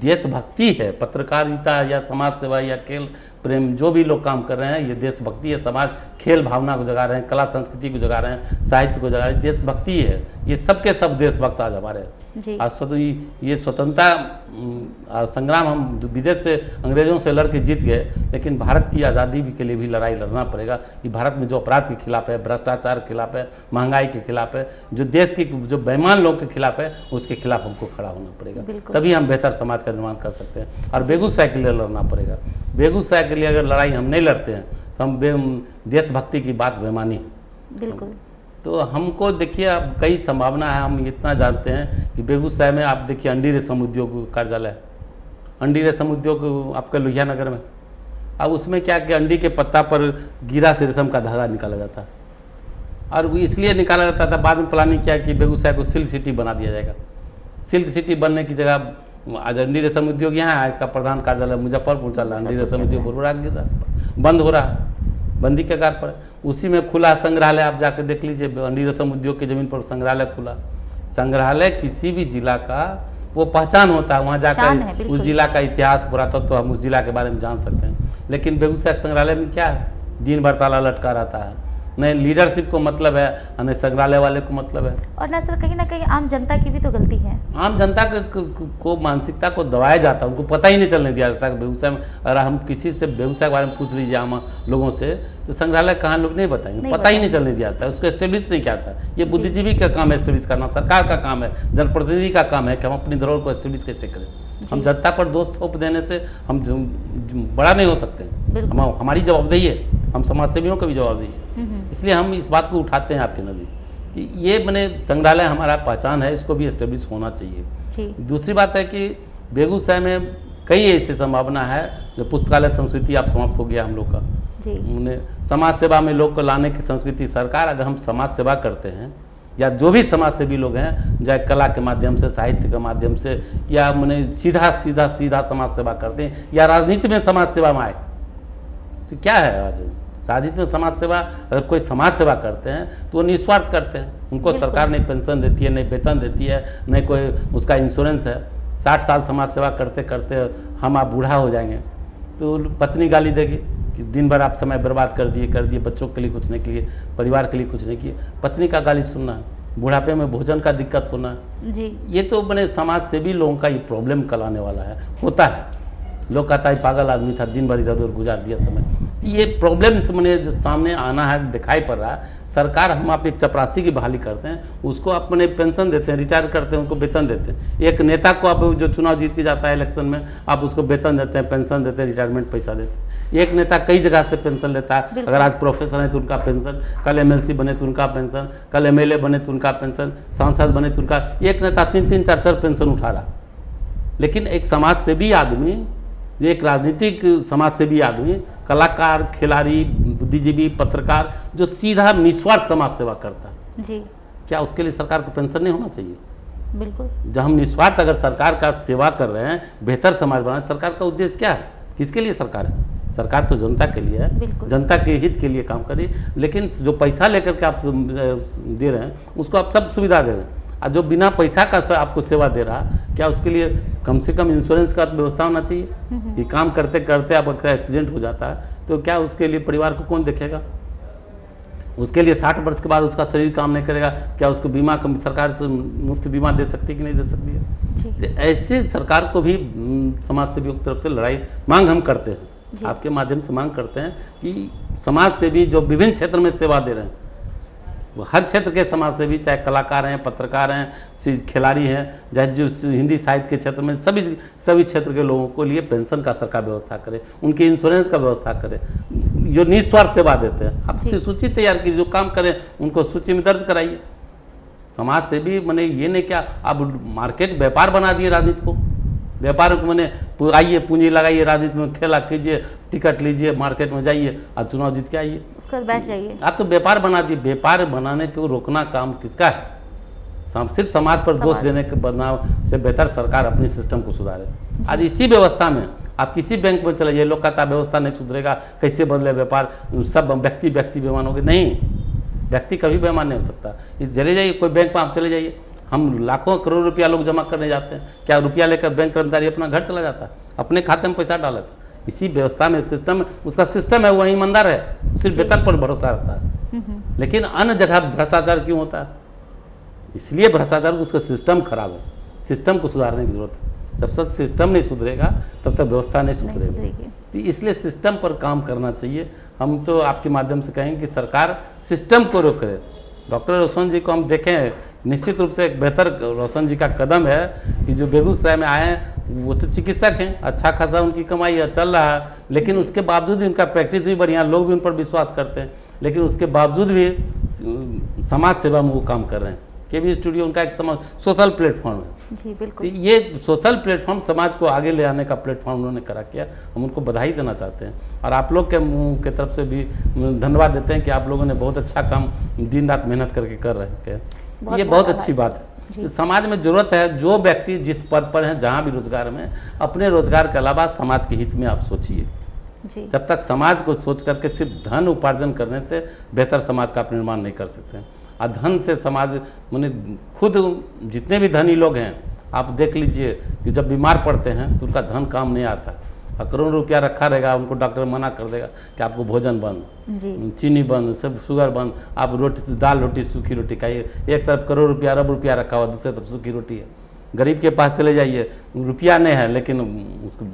देशभक्ति है, पत्रकारिता या समाज सेवा या खेल प्रेम, जो भी लोग काम कर रहे हैं ये देशभक्ति है। समाज खेल भावना को जगा रहे हैं, कला संस्कृति को जगा रहे हैं, साहित्य को जगा रहे हैं, देशभक्ति है। ये सबके सब देशभक्त आज हमारे आज ये स्वतंत्रता संग्राम हम विदेश से अंग्रेजों से लड़ के जीत गए, लेकिन भारत की आज़ादी के लिए भी लड़ाई लड़ना पड़ेगा। कि भारत में जो अपराध के खिलाफ है, भ्रष्टाचार के खिलाफ है, महंगाई के खिलाफ है, जो देश की जो बेईमान लोग के खिलाफ है, उसके खिलाफ हमको खड़ा होना पड़ेगा, तभी हम बेहतर समाज का निर्माण कर सकते हैं। और बेगूसराय के लिए लड़ना पड़ेगा। बेगूसराय के लिए अगर लड़ाई हम नहीं लड़ते हैं तो हम देशभक्ति की बात बेईमानी है। बिल्कुल। तो हमको देखिए अब कई संभावना है। हम इतना जानते हैं कि बेगूसराय में आप देखिए अंडी रेशम उद्योग कार्यालय है, अंडी रेशम उद्योग आपका लोहिया नगर में। अब उसमें क्या कि अंडी के पत्ता पर गिरा से रेशम का धागा निकाला जाता है, और वो इसलिए निकाला जाता था। बाद में प्लानिंग किया कि बेगूसराय को सिल्क सिटी बना दिया जाएगा। सिल्क सिटी बनने की जगह आज अंडी रेशम उद्योग यहाँ है, इसका प्रधान कार्यालय मुजफ्फरपुर चल रहा है। अंडी रेशम उद्योग बंद हो रहा है, बंदी के आकार पर। उसी में खुला संग्रहालय, आप जाकर देख लीजिए, अंडी रेशम उद्योग की जमीन पर संग्रहालय खुला। संग्रहालय किसी भी जिला का वो पहचान होता है, वहाँ जाकर उस जिला का इतिहास पुरातत्व तो हम उस जिला के बारे में जान सकते हैं। लेकिन बेगूसराय संग्रहालय में क्या है, दिन भर ताला लटका रहता है। नहीं लीडरशिप को मतलब है, न संग्रहालय वाले को मतलब है। और ना सर, कहीं ना कहीं आम जनता की भी तो गलती है। आम जनता को मानसिकता को दबाया जाता है, उनको पता ही नहीं चलने दिया जाता है। बेगूसराय में अगर हम किसी से बेगूसराय के बारे में पूछ लीजिए आम लोगों से, तो संग्रहालय कहाँ लोग नहीं बताएंगे, पता ही नहीं चलने दिया जाता है, उसको एस्टेब्लिश नहीं किया था। ये बुद्धिजीवी का काम है एस्टेब्लिश करना, सरकार का काम है, जनप्रतिनिधि का काम है कि हम अपनी धरोहर को एस्टेब्लिश कैसे करें। हम जनता पर दोष थोप देने से हम बड़ा नहीं हो सकते। हमारी जवाबदेही है, हम समाज सेवियों का भी जवाबदेही है, इसलिए हम इस बात को उठाते हैं आपके नज़दीक। ये मैंने संग्रहालय हमारा पहचान है, इसको भी एस्टेब्लिश होना चाहिए। दूसरी बात है कि बेगूसराय में कई ऐसी संभावना है जो पुस्तकालय संस्कृति आप समाप्त हो गया हम लोग का। समाज सेवा में लोग को लाने की संस्कृति, सरकार अगर हम समाज सेवा करते हैं या जो भी समाज सेवी लोग हैं, चाहे कला के माध्यम से, साहित्य के माध्यम से, या मैंने सीधा समाज सेवा करते हैं, या राजनीति में समाज सेवा में आए, तो क्या है आज राजनीति में समाज सेवा। अगर कोई समाज सेवा करते हैं तो वो निस्वार्थ करते हैं, उनको सरकार नहीं पेंशन देती है, नहीं वेतन देती है, नहीं कोई उसका इंश्योरेंस है। 60 साल समाज सेवा करते करते हम आप बूढ़ा हो जाएंगे तो पत्नी गाली देगी कि दिन भर आप समय बर्बाद कर दिए, बच्चों के लिए कुछ नहीं किए, परिवार के लिए कुछ नहीं किए। पत्नी का गाली सुनना, बुढ़ापे में भोजन का दिक्कत होना जी, ये तो मैंने समाज सेवी लोगों का ये प्रॉब्लम कराने वाला है, होता है। लोग कहता है पागल आदमी था, दिन भर इधर उधर गुजार दिया समय। ये प्रॉब्लम मैंने जो सामने आना है, दिखाई पड़ रहा है। सरकार हम आप एक चपरासी की बहाली करते हैं, उसको अपने पेंशन देते हैं, रिटायर करते हैं, उनको वेतन देते हैं। एक नेता को आप जो चुनाव जीत के जाता है इलेक्शन में, आप उसको वेतन देते हैं, पेंशन देते हैं, रिटायरमेंट पैसा देते हैं। एक नेता कई जगह से पेंशन लेता है। अगर आज प्रोफेसर है तो उनका पेंशन, कल MLC बने तो उनका पेंशन, कल MLA बने तो उनका पेंशन, सांसद बने तो उनका। एक नेता 3-3, 4-4 पेंशन उठा रहा। लेकिन एक समाज सेवी आदमी, एक राजनीतिक समाज सेवी आदमी, कलाकार, खिलाड़ी, बुद्धिजीवी, पत्रकार जो सीधा निस्वार्थ समाज सेवा करता है जी, क्या उसके लिए सरकार को पेंशन नहीं होना चाहिए? बिल्कुल। जब हम निस्वार्थ अगर सरकार का सेवा कर रहे हैं, बेहतर समाज बनाना, सरकार का उद्देश्य क्या है? किसके लिए सरकार है? सरकार तो जनता के लिए है, जनता के हित के लिए काम करिए। लेकिन जो पैसा लेकर के आप दे रहे हैं उसको आप सब सुविधा दे रहे हैं, और जो बिना पैसा का आपको सेवा दे रहा, क्या उसके लिए कम से कम इंश्योरेंस का व्यवस्था होना चाहिए? कि काम करते करते आपका एक्सीडेंट हो जाता है तो क्या उसके लिए परिवार को कौन देखेगा? उसके लिए 60 वर्ष के बाद उसका शरीर काम नहीं करेगा, क्या उसको बीमा सरकार से मुफ्त बीमा दे सकती है कि नहीं दे सकती है? तो ऐसे सरकार को भी समाज सेवियों की तरफ से लड़ाई मांग हम करते हैं, आपके माध्यम से मांग करते हैं कि समाज सेवी जो विभिन्न क्षेत्र में सेवा दे रहे हैं, वो हर क्षेत्र के समाज सेवी, चाहे कलाकार हैं, पत्रकार हैं, खिलाड़ी हैं, चाहे जो हिंदी साहित्य के क्षेत्र में, सभी क्षेत्र के लोगों को लिए पेंशन का सरकार व्यवस्था करे, उनके इंश्योरेंस का व्यवस्था करे, जो निस्वार्थ सेवा देते हैं। आप सूची तैयार कीजिए, जो काम करें उनको सूची में दर्ज कराइए। समाज सेवी मैंने ये नहीं क्या आप मार्केट व्यापार बना दिए राजनीति को, व्यापार को मैंने आइए पूंजी लगाइए, राजनीति में खेला कीजिए, टिकट लीजिए, मार्केट में जाइए और चुनाव जीत के आइए, उसके बाद बैठ जाइए। आप तो व्यापार बना दिए। व्यापार बनाने को रोकना काम किसका है? सिर्फ समाज पर दोष देने के बदनाव से बेहतर सरकार अपनी सिस्टम को सुधारे। आज इसी व्यवस्था में आप किसी बैंक में चले जाइए, लोग कहता व्यवस्था नहीं सुधरेगा, कैसे बदले व्यापार, सब व्यक्ति बेईमान हो गए। नहीं, व्यक्ति कभी बेईमान नहीं हो सकता। इस चले जाइए कोई बैंक में, आप चले जाइए, हम लाखों करोड़ रुपया लोग जमा करने जाते हैं, क्या रुपया लेकर बैंक कर्मचारी अपना घर चला जाता है, अपने खाते में पैसा डाला था। इसी व्यवस्था में सिस्टम, उसका सिस्टम है, वो ईमानदार है, सिर्फ वेतन पर भरोसा रखता है। लेकिन अन्य जगह भ्रष्टाचार क्यों होता है? इसलिए भ्रष्टाचार, उसका सिस्टम खराब है, सिस्टम को सुधारने की जरूरत है। जब तक सिस्टम नहीं सुधरेगा तब तक व्यवस्था नहीं सुधरेगी। तो इसलिए सिस्टम पर काम करना चाहिए। हम तो आपके माध्यम से कहेंगे कि सरकार सिस्टम को रोके। डॉक्टर रोशन जी को हम देखें, निश्चित रूप से एक बेहतर रोशन जी का कदम है कि जो बेगूसराय में आए हैं, वो तो चिकित्सक हैं, अच्छा खासा उनकी कमाई है, चल रहा है, लेकिन उसके बावजूद भी उनका प्रैक्टिस भी बढ़िया, लोग भी उन पर विश्वास करते हैं, लेकिन उसके बावजूद भी समाज सेवा में वो काम कर रहे हैं। केवी स्टूडियो उनका एक सोशल प्लेटफॉर्म है। जी बिल्कुल। तो ये सोशल प्लेटफॉर्म समाज को आगे ले आने का प्लेटफॉर्म उन्होंने करा किया, हम उनको बधाई देना चाहते हैं। और आप लोग के तरफ से भी धन्यवाद देते हैं कि आप लोगों ने बहुत अच्छा काम दिन रात मेहनत करके कर रहे हैं। ये बहुत अच्छी बात है। समाज में जरूरत है, जो व्यक्ति जिस पद पर है, जहाँ भी रोजगार में, अपने रोजगार के अलावा समाज के हित में आप सोचिए। जब तक समाज को सोच करके सिर्फ धन उपार्जन करने से बेहतर समाज का आप निर्माण नहीं कर सकते हैं। और धन से समाज, मैंने खुद जितने भी धनी लोग हैं, आप देख लीजिए कि जब बीमार पड़ते हैं तो उनका धन काम नहीं आता, और करोड़ों रुपया रखा रहेगा, उनको डॉक्टर मना कर देगा कि आपको भोजन बंद, चीनी बंद, सब शुगर बंद, आप रोटी, दाल रोटी, सूखी रोटी खाइए। एक तरफ करोड़ रुपया, अरब रुपया रखा हुआ, दूसरी तरफ सूखी रोटी है। गरीब के पास चले जाइए, रुपया नहीं है, लेकिन उसको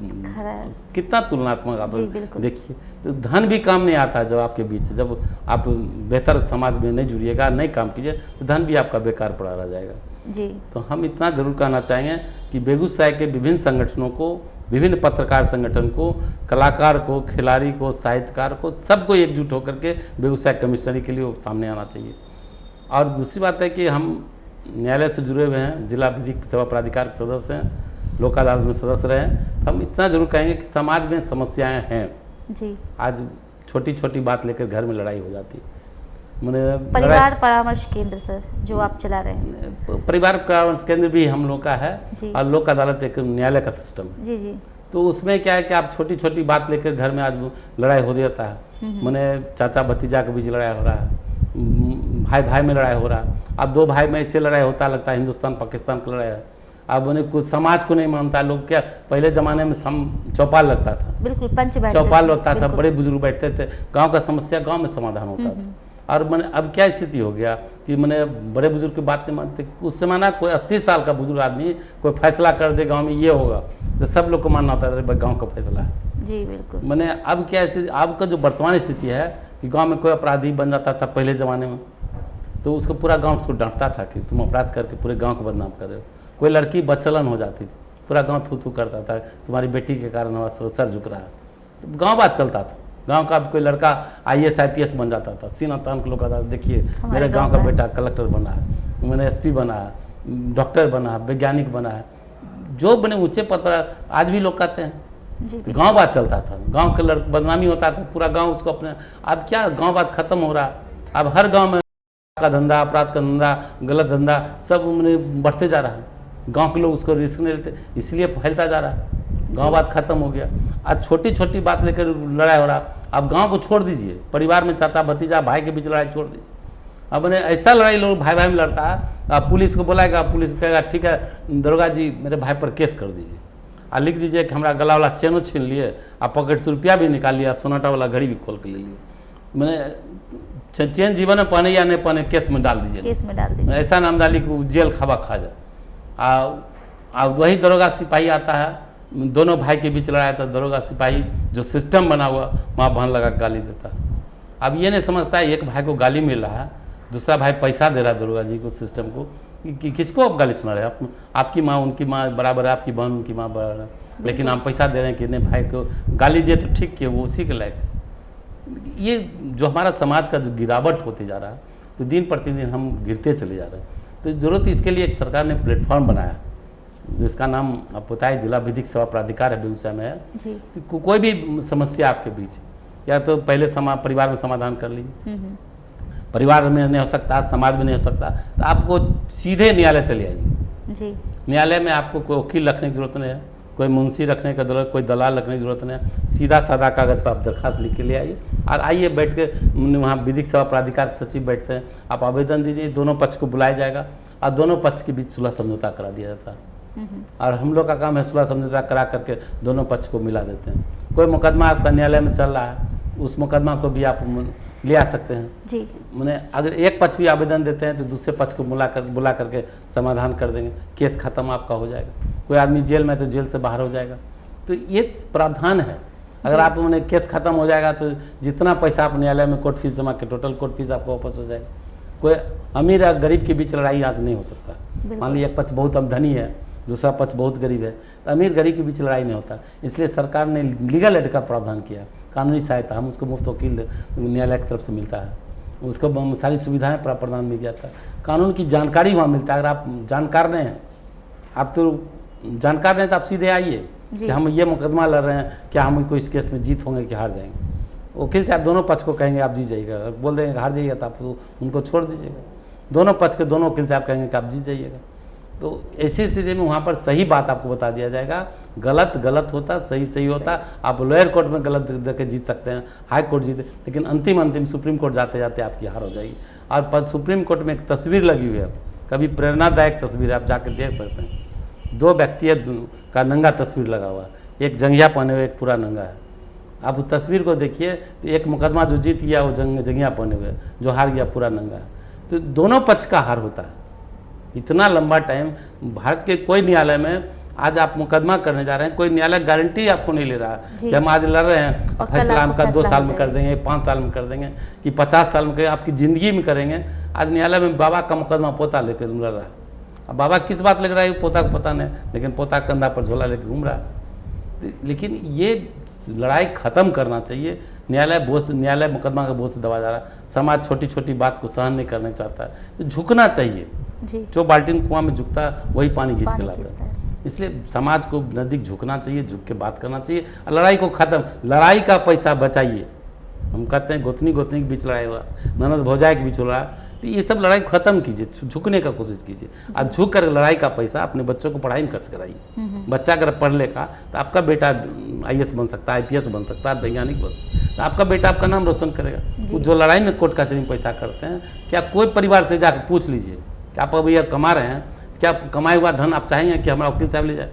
कितना तुलनात्मक आप देखिए। तो धन भी काम नहीं आता जब आपके बीच, जब आप बेहतर समाज में नहीं जुड़िएगा, नहीं काम कीजिए, तो धन भी आपका बेकार पड़ा रह जाएगा। जी। तो हम इतना जरूर कहना चाहेंगे कि बेगूसराय के विभिन्न संगठनों को, विभिन्न पत्रकार संगठन को, कलाकार को, खिलाड़ी को, साहित्यकार को, सबको एकजुट होकर के बेगूसराय कमिश्नरी के लिए सामने आना चाहिए। और दूसरी बात है कि हम न्यायालय से जुड़े हुए हैं, जिला विधिक सेवा प्राधिकार के सदस्य हैं, लोक अदालत में सदस्य रहे हैं। हम इतना जरूर कहेंगे कि समाज में समस्याएं हैं जी। आज छोटी छोटी बात लेकर घर में लड़ाई हो जाती है। मैंने परिवार परामर्श केंद्र सर जो आप चला रहे हैं, परिवार परामर्श केंद्र भी हम लोग का है, और लोक अदालत एक न्यायालय का सिस्टम है जी। तो उसमें क्या है कि आप छोटी छोटी बात लेकर घर में आज लड़ाई हो जाता है। मैंने चाचा भतीजा के बीच लड़ाई हो रहा है, भाई भाई में लड़ाई हो रहा है। अब दो भाई में ऐसे लड़ाई होता लगता है हिंदुस्तान पाकिस्तान की लड़ाई है। अब उन्हें कुछ समाज को नहीं मानता लोग। क्या पहले जमाने में चौपाल लगता था, बिल्कुल चौपाल लगता था, बड़े बुजुर्ग बैठते थे, गांव का समस्या गांव में समाधान होता था। और मैंने अब क्या स्थिति हो गया कि मैंने बड़े बुजुर्ग की बात नहीं मानते। उस समय ना कोई 80 साल का बुजुर्ग आदमी कोई फैसला कर दे गाँव में ये होगा, तो सब लोग को मानना होता है गाँव का फैसला है जी। बिल्कुल। मैंने अब क्या स्थिति, अब का जो वर्तमान स्थिति है कि गांव में कोई अपराधी बन जाता था पहले ज़माने में, तो उसको पूरा गांव उसको डांटता था कि तुम अपराध करके पूरे गांव को बदनाम कर रहे हो। कोई लड़की बच्चलन हो जाती थी, पूरा गांव थू थू करता था, तुम्हारी बेटी के कारण हमारा सर झुक रहा है। तो गांव बात चलता था। गांव का कोई लड़का IAS IPS बन जाता था, सीना तान के लोग आता, देखिए मेरे गाँव का बेटा कलेक्टर बना है, मैंने SP बना है, डॉक्टर बना है, वैज्ञानिक बना है, जो बने ऊँचे पद पर आज भी लोग कहते हैं। गांव बात चलता था, गांव के बदनामी होता था, पूरा गांव उसको अपने। अब क्या गांव बात खत्म हो रहा है। अब हर गांव में का धंधा, अपराध का धंधा, गलत धंधा सब बढ़ते जा रहा है। गांव के लोग उसको रिस्क नहीं लेते, इसलिए फैलता जा रहा है। गांव बात खत्म हो गया। आज छोटी छोटी बात लेकर लड़ाई हो रहा। अब गाँव को छोड़ दीजिए, परिवार में चाचा भतीजा भाई के बीच लड़ाई छोड़ दीजिए। अब मैंने ऐसा लड़ाई लोग भाई भाई में लड़ता है, आप पुलिस को बुलाएगा, पुलिस कहेगा ठीक है दरोगा जी मेरे भाई पर केस कर दीजिए, और लिख दीजिए कि हमारा गला वाला चेनो छीन लिए, आप पॉकेट से रुपया भी निकाल लिया, सोनाटा वाला घड़ी भी खोल के ले लिए। मैंने चेन जीवन में पहने या नहीं पहने केस में डाल दीजिए, केस में डाल दीजिए। ऐसा नाम डाली कि जेल खावा खा जाए। वही दरोगा सिपाही आता है, दोनों भाई के बीच लड़ाई था, दरोगा सिपाही जो सिस्टम बना हुआ वहाँ बहन लगा गाली देता। अब ये नहीं समझता है एक भाई को गाली मिल रहा है, दूसरा भाई पैसा दे रहा है दरोगा जी को, सिस्टम को, कि किसको आप गाली सुना रहे हैं। आपकी माँ उनकी माँ बराबर है, आपकी बहन उनकी माँ बराबर है, लेकिन हम पैसा दे रहे हैं कि नहीं भाई को गाली दिए तो ठीक है, वो उसी के लायक है। ये जो हमारा समाज का जो गिरावट होते जा रहा है, तो दिन प्रतिदिन हम गिरते चले जा रहे हैं। तो ज़रूरत इसके लिए एक सरकार ने प्लेटफॉर्म बनाया जिसका नाम आप पता है जिला विधिक सेवा प्राधिकार है बेगूसराय में है जी। कोई भी समस्या आपके बीच या तो पहले परिवार में समाधान कर लीजिए, परिवार में नहीं हो सकता, समाज में नहीं हो सकता, तो आपको सीधे न्यायालय चले आइए जी। न्यायालय में आपको कोई वकील रखने की जरूरत नहीं है, कोई मुंशी रखने का जरूरत, कोई दलाल रखने की जरूरत नहीं है। सीधा सादा कागज़ पर आप दरखास्त लिख के ले आइए और आइए बैठ के वहाँ विधिक सेवा प्राधिकार के सचिव बैठते हैं, आप आवेदन दीजिए, दोनों पक्ष को बुलाया जाएगा और दोनों पक्ष के बीच सुलह समझौता करा दिया जाता है। और हम लोग का काम है सुलह समझौता करा करके दोनों पक्ष को मिला देते हैं। कोई मुकदमा आपका न्यायालय में चल रहा है, उस मुकदमा को भी आप ले आ सकते हैं जी। मैंने अगर एक पक्ष भी आवेदन देते हैं तो दूसरे पक्ष को बुला करके समाधान कर देंगे, केस खत्म आपका हो जाएगा। कोई आदमी जेल में तो जेल से बाहर हो जाएगा। तो ये प्रावधान है। अगर आप उन्हें केस खत्म हो जाएगा तो जितना पैसा आप न्यायालय में कोर्ट फीस जमा के टोटल कोर्ट फीस आपको वापस हो जाएगा। कोई अमीर और गरीब के बीच लड़ाई आज नहीं हो सकता। मान लीजिए एक पक्ष बहुत धनी है, दूसरा पक्ष बहुत गरीब है, तो अमीर गरीब के बीच लड़ाई नहीं होता। इसलिए सरकार ने लीगल एड का प्रावधान किया, कानूनी सहायता, हम उसको मुफ्त वकील न्यायालय की तरफ से मिलता है, उसको सारी सुविधाएं प्रदान मिल जाता है, कानून की जानकारी वहाँ मिलता है। अगर आप जानकार नहीं हैं, आप तो जानकार नहीं तो आप सीधे आइए कि हम ये मुकदमा लड़ रहे हैं, क्या हमको इस केस में जीत होंगे कि हार जाएंगे। वकील साहब दोनों पक्ष को कहेंगे आप जीत जाइएगा, बोल देंगे हार जाइएगा तो आप उनको छोड़ दीजिएगा। दोनों पक्ष के दोनों वकील साहब कहेंगे कि आप जीत जाइएगा। तो ऐसी स्थिति में वहाँ पर सही बात आपको बता दिया जाएगा, गलत गलत होता, सही सही होता। आप लोअर कोर्ट में गलत देकर जीत सकते हैं, हाई कोर्ट जीते, लेकिन अंतिम सुप्रीम कोर्ट जाते जाते आपकी हार हो जाएगी। और सुप्रीम कोर्ट में एक तस्वीर लगी हुई है, कभी प्रेरणादायक तस्वीर है, आप जाकर देख सकते हैं। दो व्यक्ति का नंगा तस्वीर लगा हुआ है, एक जंघिया पहने हुए, एक पूरा नंगा है। आप उस तस्वीर को देखिए तो एक मुकदमा जो जीत गया वो जंघिया पहने हुए, जो हार गया पूरा नंगा है। तो दोनों पक्ष का हार होता है। इतना लंबा टाइम भारत के कोई न्यायालय में आज आप मुकदमा करने जा रहे हैं, कोई न्यायालय गारंटी आपको नहीं ले रहा कि हम आज लड़ रहे हैं, फैसला हमका 2 साल में कर देंगे, 5 साल में कर देंगे कि 50 साल में करेंगे, आपकी ज़िंदगी में करेंगे। आज न्यायालय में बाबा का मुकदमा पोता लेकर लड़ रहा है। अब बाबा किस बात लग रहा है पोता को पता नहीं, लेकिन पोता कंधा पर झोला लेकर घूम रहा है। लेकिन ये लड़ाई ख़त्म करना चाहिए। न्यायालय मुकदमा का बोझ से दबा जा रहा है। समाज छोटी छोटी बात को सहन नहीं करना चाहता है, तो झुकना चाहिए जी। जो बाल्टीन कुआं में झुकता है वही पानी खींच के लाता है। इसलिए समाज को नज़दीक झुकना चाहिए, झुक के बात करना चाहिए। लड़ाई को ख़त्म, लड़ाई का पैसा बचाइए। हम कहते हैं गोतनी के बीच लड़ाई हो रहा, ननद भौजाई के बीच हो रहा है, तो ये सब लड़ाई ख़त्म कीजिए, झुकने का कोशिश कीजिए। और झुक कर लड़ाई का पैसा अपने बच्चों को पढ़ाई में खर्च कराइए। बच्चा अगर पढ़ लेगा तो आपका बेटा IAS बन सकता है, IPS बन सकता है, वैज्ञानिक बन सकता है, तो आपका बेटा आपका नाम रोशन करेगा। जो लड़ाई में कोर्ट कचहरी में पैसा करते हैं, क्या कोई परिवार से जाकर पूछ लीजिए कि आप अभी कमा रहे हैं, क्या कमाया हुआ धन आप चाहेंगे कि हमारा वकील साहब ले जाए,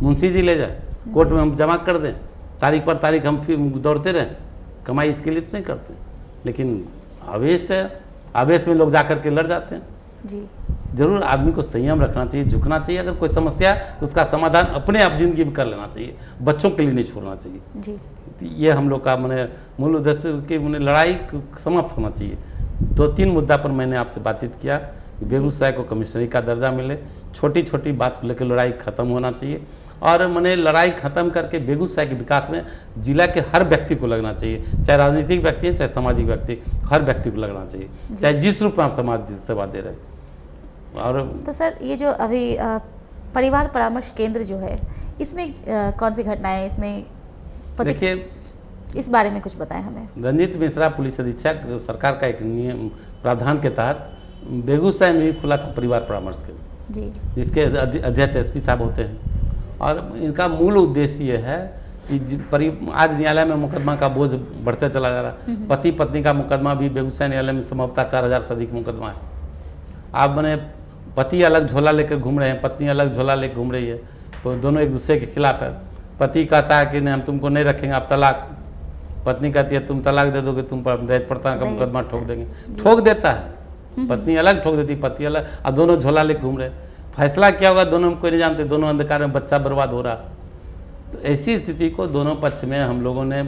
मुंशी जी ले जाए, कोर्ट में हम जमा कर दें, तारीख पर तारीख हम फिर दौड़ते रहें? कमाई इसके लिए तो नहीं करते, लेकिन आवेश में लोग जाकर के लड़ जाते हैं जी। जरूर आदमी को संयम रखना चाहिए, झुकना चाहिए। अगर कोई समस्या है तो उसका समाधान अपने आप जिंदगी में कर लेना चाहिए, बच्चों के लिए नहीं छोड़ना चाहिए जी। ये हम लोग का मैंने मूल उद्देश्य कि उन्हें लड़ाई समाप्त होना चाहिए। 2-3 मुद्दा पर मैंने आपसे बातचीत किया। बेगूसराय को कमिश्नरी का दर्जा मिले, छोटी छोटी बात को लेकर लड़ाई खत्म होना चाहिए। और मैंने लड़ाई खत्म करके बेगूसराय के विकास में जिला के हर व्यक्ति को लगना चाहिए, चाहे राजनीतिक व्यक्ति है चाहे सामाजिक व्यक्ति, हर व्यक्ति को लगना चाहिए, चाहे जिस रूप में आप समाज सेवा दे रहे हैं। और तो सर ये जो अभी परिवार परामर्श केंद्र जो है, इसमें कौन सी घटनाएं इसमें देखिए, इस बारे में कुछ बताएं हमें। रंजीत मिश्रा पुलिस अधीक्षक, सरकार का एक नियम प्रावधान के तहत बेगूसराय में भी खुला था परिवार परामर्श केंद्र जी, जिसके अध्यक्ष SP साहब होते हैं। और इनका मूल उद्देश्य ये है कि आज न्यायालय में मुकदमा का बोझ बढ़ते चला जा रहा है। पति पत्नी का मुकदमा भी बेगूसराय न्यायालय में संभवतः 4000 से अधिक मुकदमा है। आप मैंने पति अलग झोला लेकर घूम रहे हैं, पत्नी अलग झोला लेकर घूम रही है, तो दोनों एक दूसरे के खिलाफ है। पति कहता है कि नहीं हम तुमको नहीं रखेंगे, आप तलाक। पत्नी कहती है तुम तलाक दे दोगे, तुम पर दहेज प्रताड़ना का मुकदमा ठोक देंगे। ठोक देता है, पत्नी अलग ठोक देती, पति अलग, और दोनों झोला लेकर घूम रहे। फैसला क्या होगा दोनों में कोई नहीं जानते, दोनों अंधकार में, बच्चा बर्बाद हो रहा। तो ऐसी स्थिति को दोनों पक्ष में हम लोगों ने,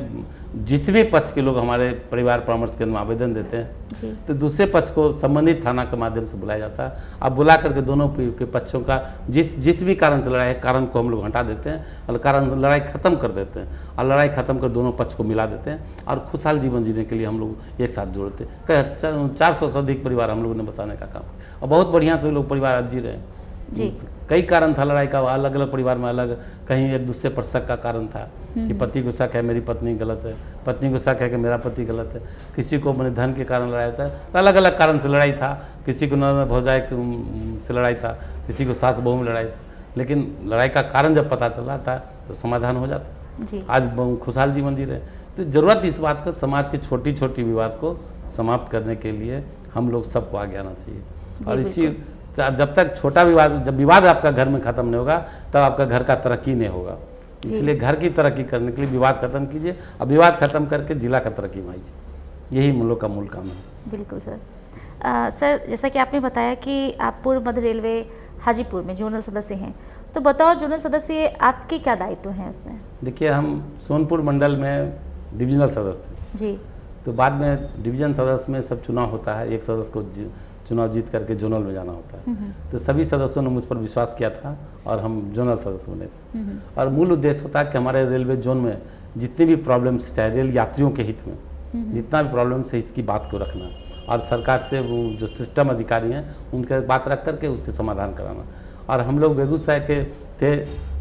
जिस भी पक्ष के लोग हमारे परिवार परामर्श केंद्र में आवेदन देते हैं तो दूसरे पक्ष को संबंधित थाना के माध्यम से बुलाया जाता है। अब बुला करके दोनों के पक्षों का जिस भी कारण से लड़ाई है, कारण को हम लोग हटा देते हैं और कारण लड़ाई खत्म कर देते हैं, और लड़ाई खत्म कर दोनों पक्ष को मिला देते हैं और खुशहाल जीवन जीने के लिए हम लोग एक साथ जोड़ते हैं। 400 से अधिक परिवार हम लोगों ने बसाने का काम, और बहुत बढ़िया से लोग परिवार आज जी रहे हैं। जी। कई कारण था लड़ाई का, अलग अलग परिवार में अलग, कहीं एक दूसरे पर शक का कारण था कि पति को शक है मेरी पत्नी गलत है, पत्नी को शक है कि मेरा पति गलत है, किसी को मैंने धन के कारण लड़ाई होता है, तो अलग अलग कारण से लड़ाई था, किसी को ननद भौजाई से लड़ाई था, किसी को सास बहू में लड़ाई था, लेकिन लड़ाई का कारण जब पता चला था तो समाधान हो जाता जी। आज खुशहाल जीवन जी रहे। तो ज़रूरत इस बात का, समाज के छोटी छोटी विवाद को समाप्त करने के लिए हम लोग सबको आगे आना चाहिए। और इसी जब तक छोटा विवाद, जब विवाद आपका घर में ख़त्म नहीं होगा तब आपका घर का तरक्की नहीं होगा। इसलिए घर की तरक्की करने के लिए विवाद खत्म कीजिए और विवाद खत्म करके जिला का तरक्की में आइए। यही हम लोग का मूल काम है। बिल्कुल सर। सर, जैसा कि आपने बताया कि आप पूर्व मध्य रेलवे हाजीपुर में जोनल सदस्य हैं, तो बतौर जोनल सदस्य आपके क्या दायित्व हैं उसमें? देखिए, हम सोनपुर मंडल में डिविजनल सदस्य थे जी। तो बाद में डिवीजन सदस्य में सब चुनाव होता है, एक सदस्य को चुनाव जीत करके जोनल में जाना होता है। तो सभी सदस्यों ने मुझ पर विश्वास किया था और हम जोनल सदस्य बने थे। और मूल उद्देश्य होता है कि हमारे रेलवे जोन में जितनी भी प्रॉब्लम्स, चाहे रेल यात्रियों के हित में जितना भी प्रॉब्लम्स है, इसकी बात को रखना और सरकार से वो जो सिस्टम अधिकारी हैं उनके बात रख करके उसके समाधान कराना। और हम लोग बेगूसराय के थे,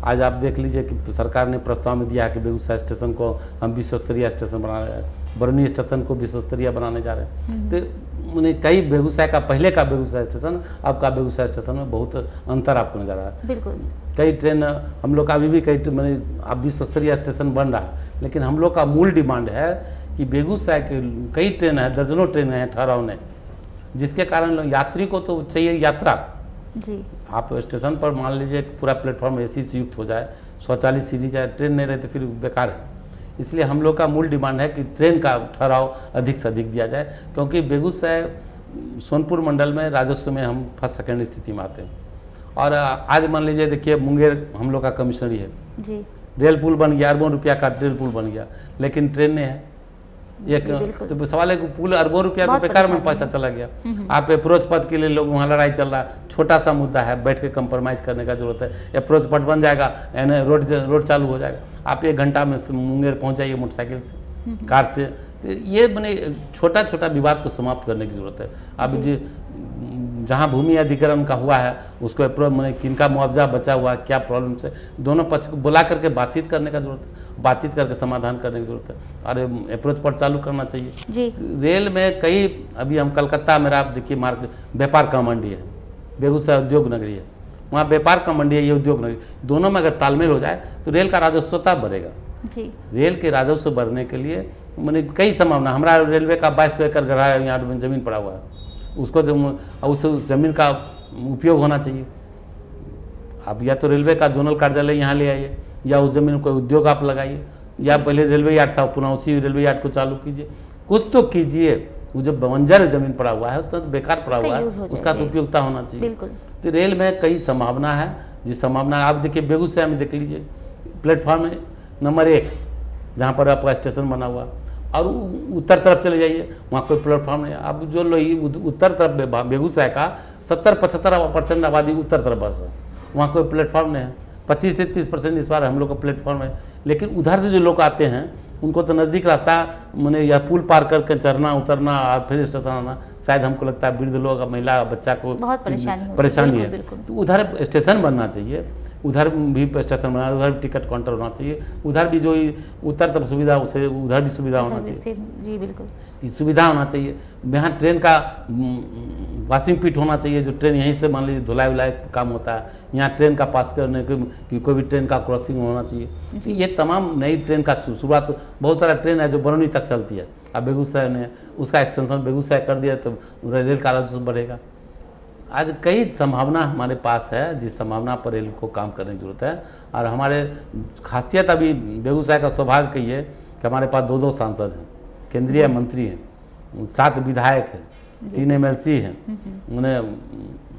आज आप देख लीजिए कि सरकार ने प्रस्ताव में दिया है कि बेगूसराय स्टेशन को हम विश्व स्तरीय स्टेशन बना रहे हैं, बरौनी स्टेशन को विश्व स्तरीय बनाने जा रहे हैं। तो उन्हें कई बेगूसराय का, पहले का बेगूसराय स्टेशन अब का बेगूसराय स्टेशन में बहुत अंतर आपको नजर आ रहा है। बिल्कुल। कई ट्रेन हम लोग का अभी भी कई मैंने अब विश्व स्तरीय स्टेशन बन रहा है, लेकिन हम लोग का मूल डिमांड है कि बेगूसराय के कई ट्रेन है, दर्जनों ट्रेन हैं ठहरावने, जिसके कारण यात्री को तो चाहिए यात्रा जी। आप स्टेशन पर मान लीजिए पूरा प्लेटफॉर्म एसी से युक्त हो जाए, शौचालय सीढ़ी जाए, ट्रेन नहीं रहे तो फिर बेकार है। इसलिए हम लोग का मूल डिमांड है कि ट्रेन का ठहराव अधिक से अधिक दिया जाए, क्योंकि बेगूसराय सोनपुर मंडल में राजस्व में हम फर्स्ट सेकेंड स्थिति में आते हैं। और आज मान लीजिए, देखिए मुंगेर हम लोग का कमिश्नरी है जी, रेल पुल बन गया, अरबों रुपया का रेल पुल बन गया, लेकिन ट्रेन नहीं है। एक तो सवाल है कि पुल अरबों रुपया तो बेकार में पैसा चला गया। आप अप्रोच पथ के लिए लोग वहाँ लड़ाई चल रहा है, छोटा सा मुद्दा है, बैठ के कंप्रोमाइज़ करने का जरूरत है। अप्रोच पथ बन जाएगा, यानी रोड चालू हो जाएगा, आप 1 घंटा में मुंगेर पहुँच जाइए मोटरसाइकिल से, कार से। तो ये मैंने छोटा छोटा विवाद को समाप्त करने की जरूरत है। अब जी जहाँ भूमि अधिग्रहण का हुआ है उसको अप्रोच, मैंने किनका मुआवजा बचा हुआ है, क्या प्रॉब्लम है, दोनों पक्ष को बुला करके बातचीत करने का जरूरत है, बातचीत करके समाधान करने की जरूरत है। और अप्रोच पर चालू करना चाहिए जी। रेल में कई, अभी हम कलकत्ता में, आप देखिए मार्केट, व्यापार का मंडी है, बेगूसराय उद्योग नगरी है, वहाँ व्यापार का मंडी है, ये उद्योग नगरी, दोनों में अगर तालमेल हो जाए तो रेल का राजस्वता बढ़ेगा जी। रेल के राजस्व बढ़ने के लिए मैंने कई संभावना, हमारा रेलवे का 2200 एकड़ गढ़ा है, यहाँ जमीन पड़ा हुआ है, उसको उस जमीन का उपयोग होना चाहिए। अब या तो रेलवे का जोनल कार्यालय यहाँ ले आइए, या उस जमीन को उद्योग आप लगाइए, या पहले रेलवे यार्ड था पुनः उसी रेलवे यार्ड को चालू कीजिए, कुछ तो कीजिए। वो जो बंजर जमीन पड़ा हुआ है तो बेकार पड़ा हुआ है, उसका तो उपयोगिता होना चाहिए। तो रेल में कई संभावना है, जिस संभावना आप देखिए बेगूसराय में देख लीजिए, प्लेटफॉर्म नंबर 1 जहाँ पर आपका स्टेशन बना हुआ, और उत्तर तरफ चले जाइए वहाँ कोई प्लेटफॉर्म नहीं। अब जो लोग उत्तर तरफ, बेगूसराय का 70-75% आबादी उत्तर तरफ बस है, वहाँ कोई प्लेटफॉर्म नहीं है। 25 से 30% इस बार हम लोग का प्लेटफॉर्म है, लेकिन उधर से जो लोग आते हैं उनको तो नज़दीक रास्ता, मैंने या पुल पार करके चढ़ना उतरना और फिर स्टेशन आना, शायद हमको लगता है वृद्ध लोग, महिला, बच्चा को बहुत परेशानी है। तो उधर स्टेशन बनना चाहिए, उधर भी स्टेशन बना, उधर भी टिकट काउंटर होना चाहिए, उधर भी जो उत्तर तरफ सुविधा उसे उधर भी सुविधा होना चाहिए जी। बिल्कुल सुविधा होना चाहिए। यहाँ ट्रेन का वाशिंग पिट होना चाहिए, जो ट्रेन यहीं से मान लीजिए धुलाई उलाई काम होता है, यहाँ ट्रेन का पास करने की कोई भी ट्रेन का क्रॉसिंग होना चाहिए। तो ये तमाम नई ट्रेन का शुरुआत, बहुत सारा ट्रेन है जो बरौनी तक चलती है, अब बेगूसराय ने उसका एक्सटेंशन बेगूसराय कर दिया तो रेल का राजस्व बढ़ेगा। आज कई संभावना हमारे पास है, जिस संभावना पर रेल को काम करने की जरूरत है। और हमारे खासियत अभी बेगूसराय का सौभाग्य कही है कि हमारे पास 2 सांसद हैं, केंद्रीय मंत्री हैं, 7 विधायक हैं, 3 MLC हैं, उन्हें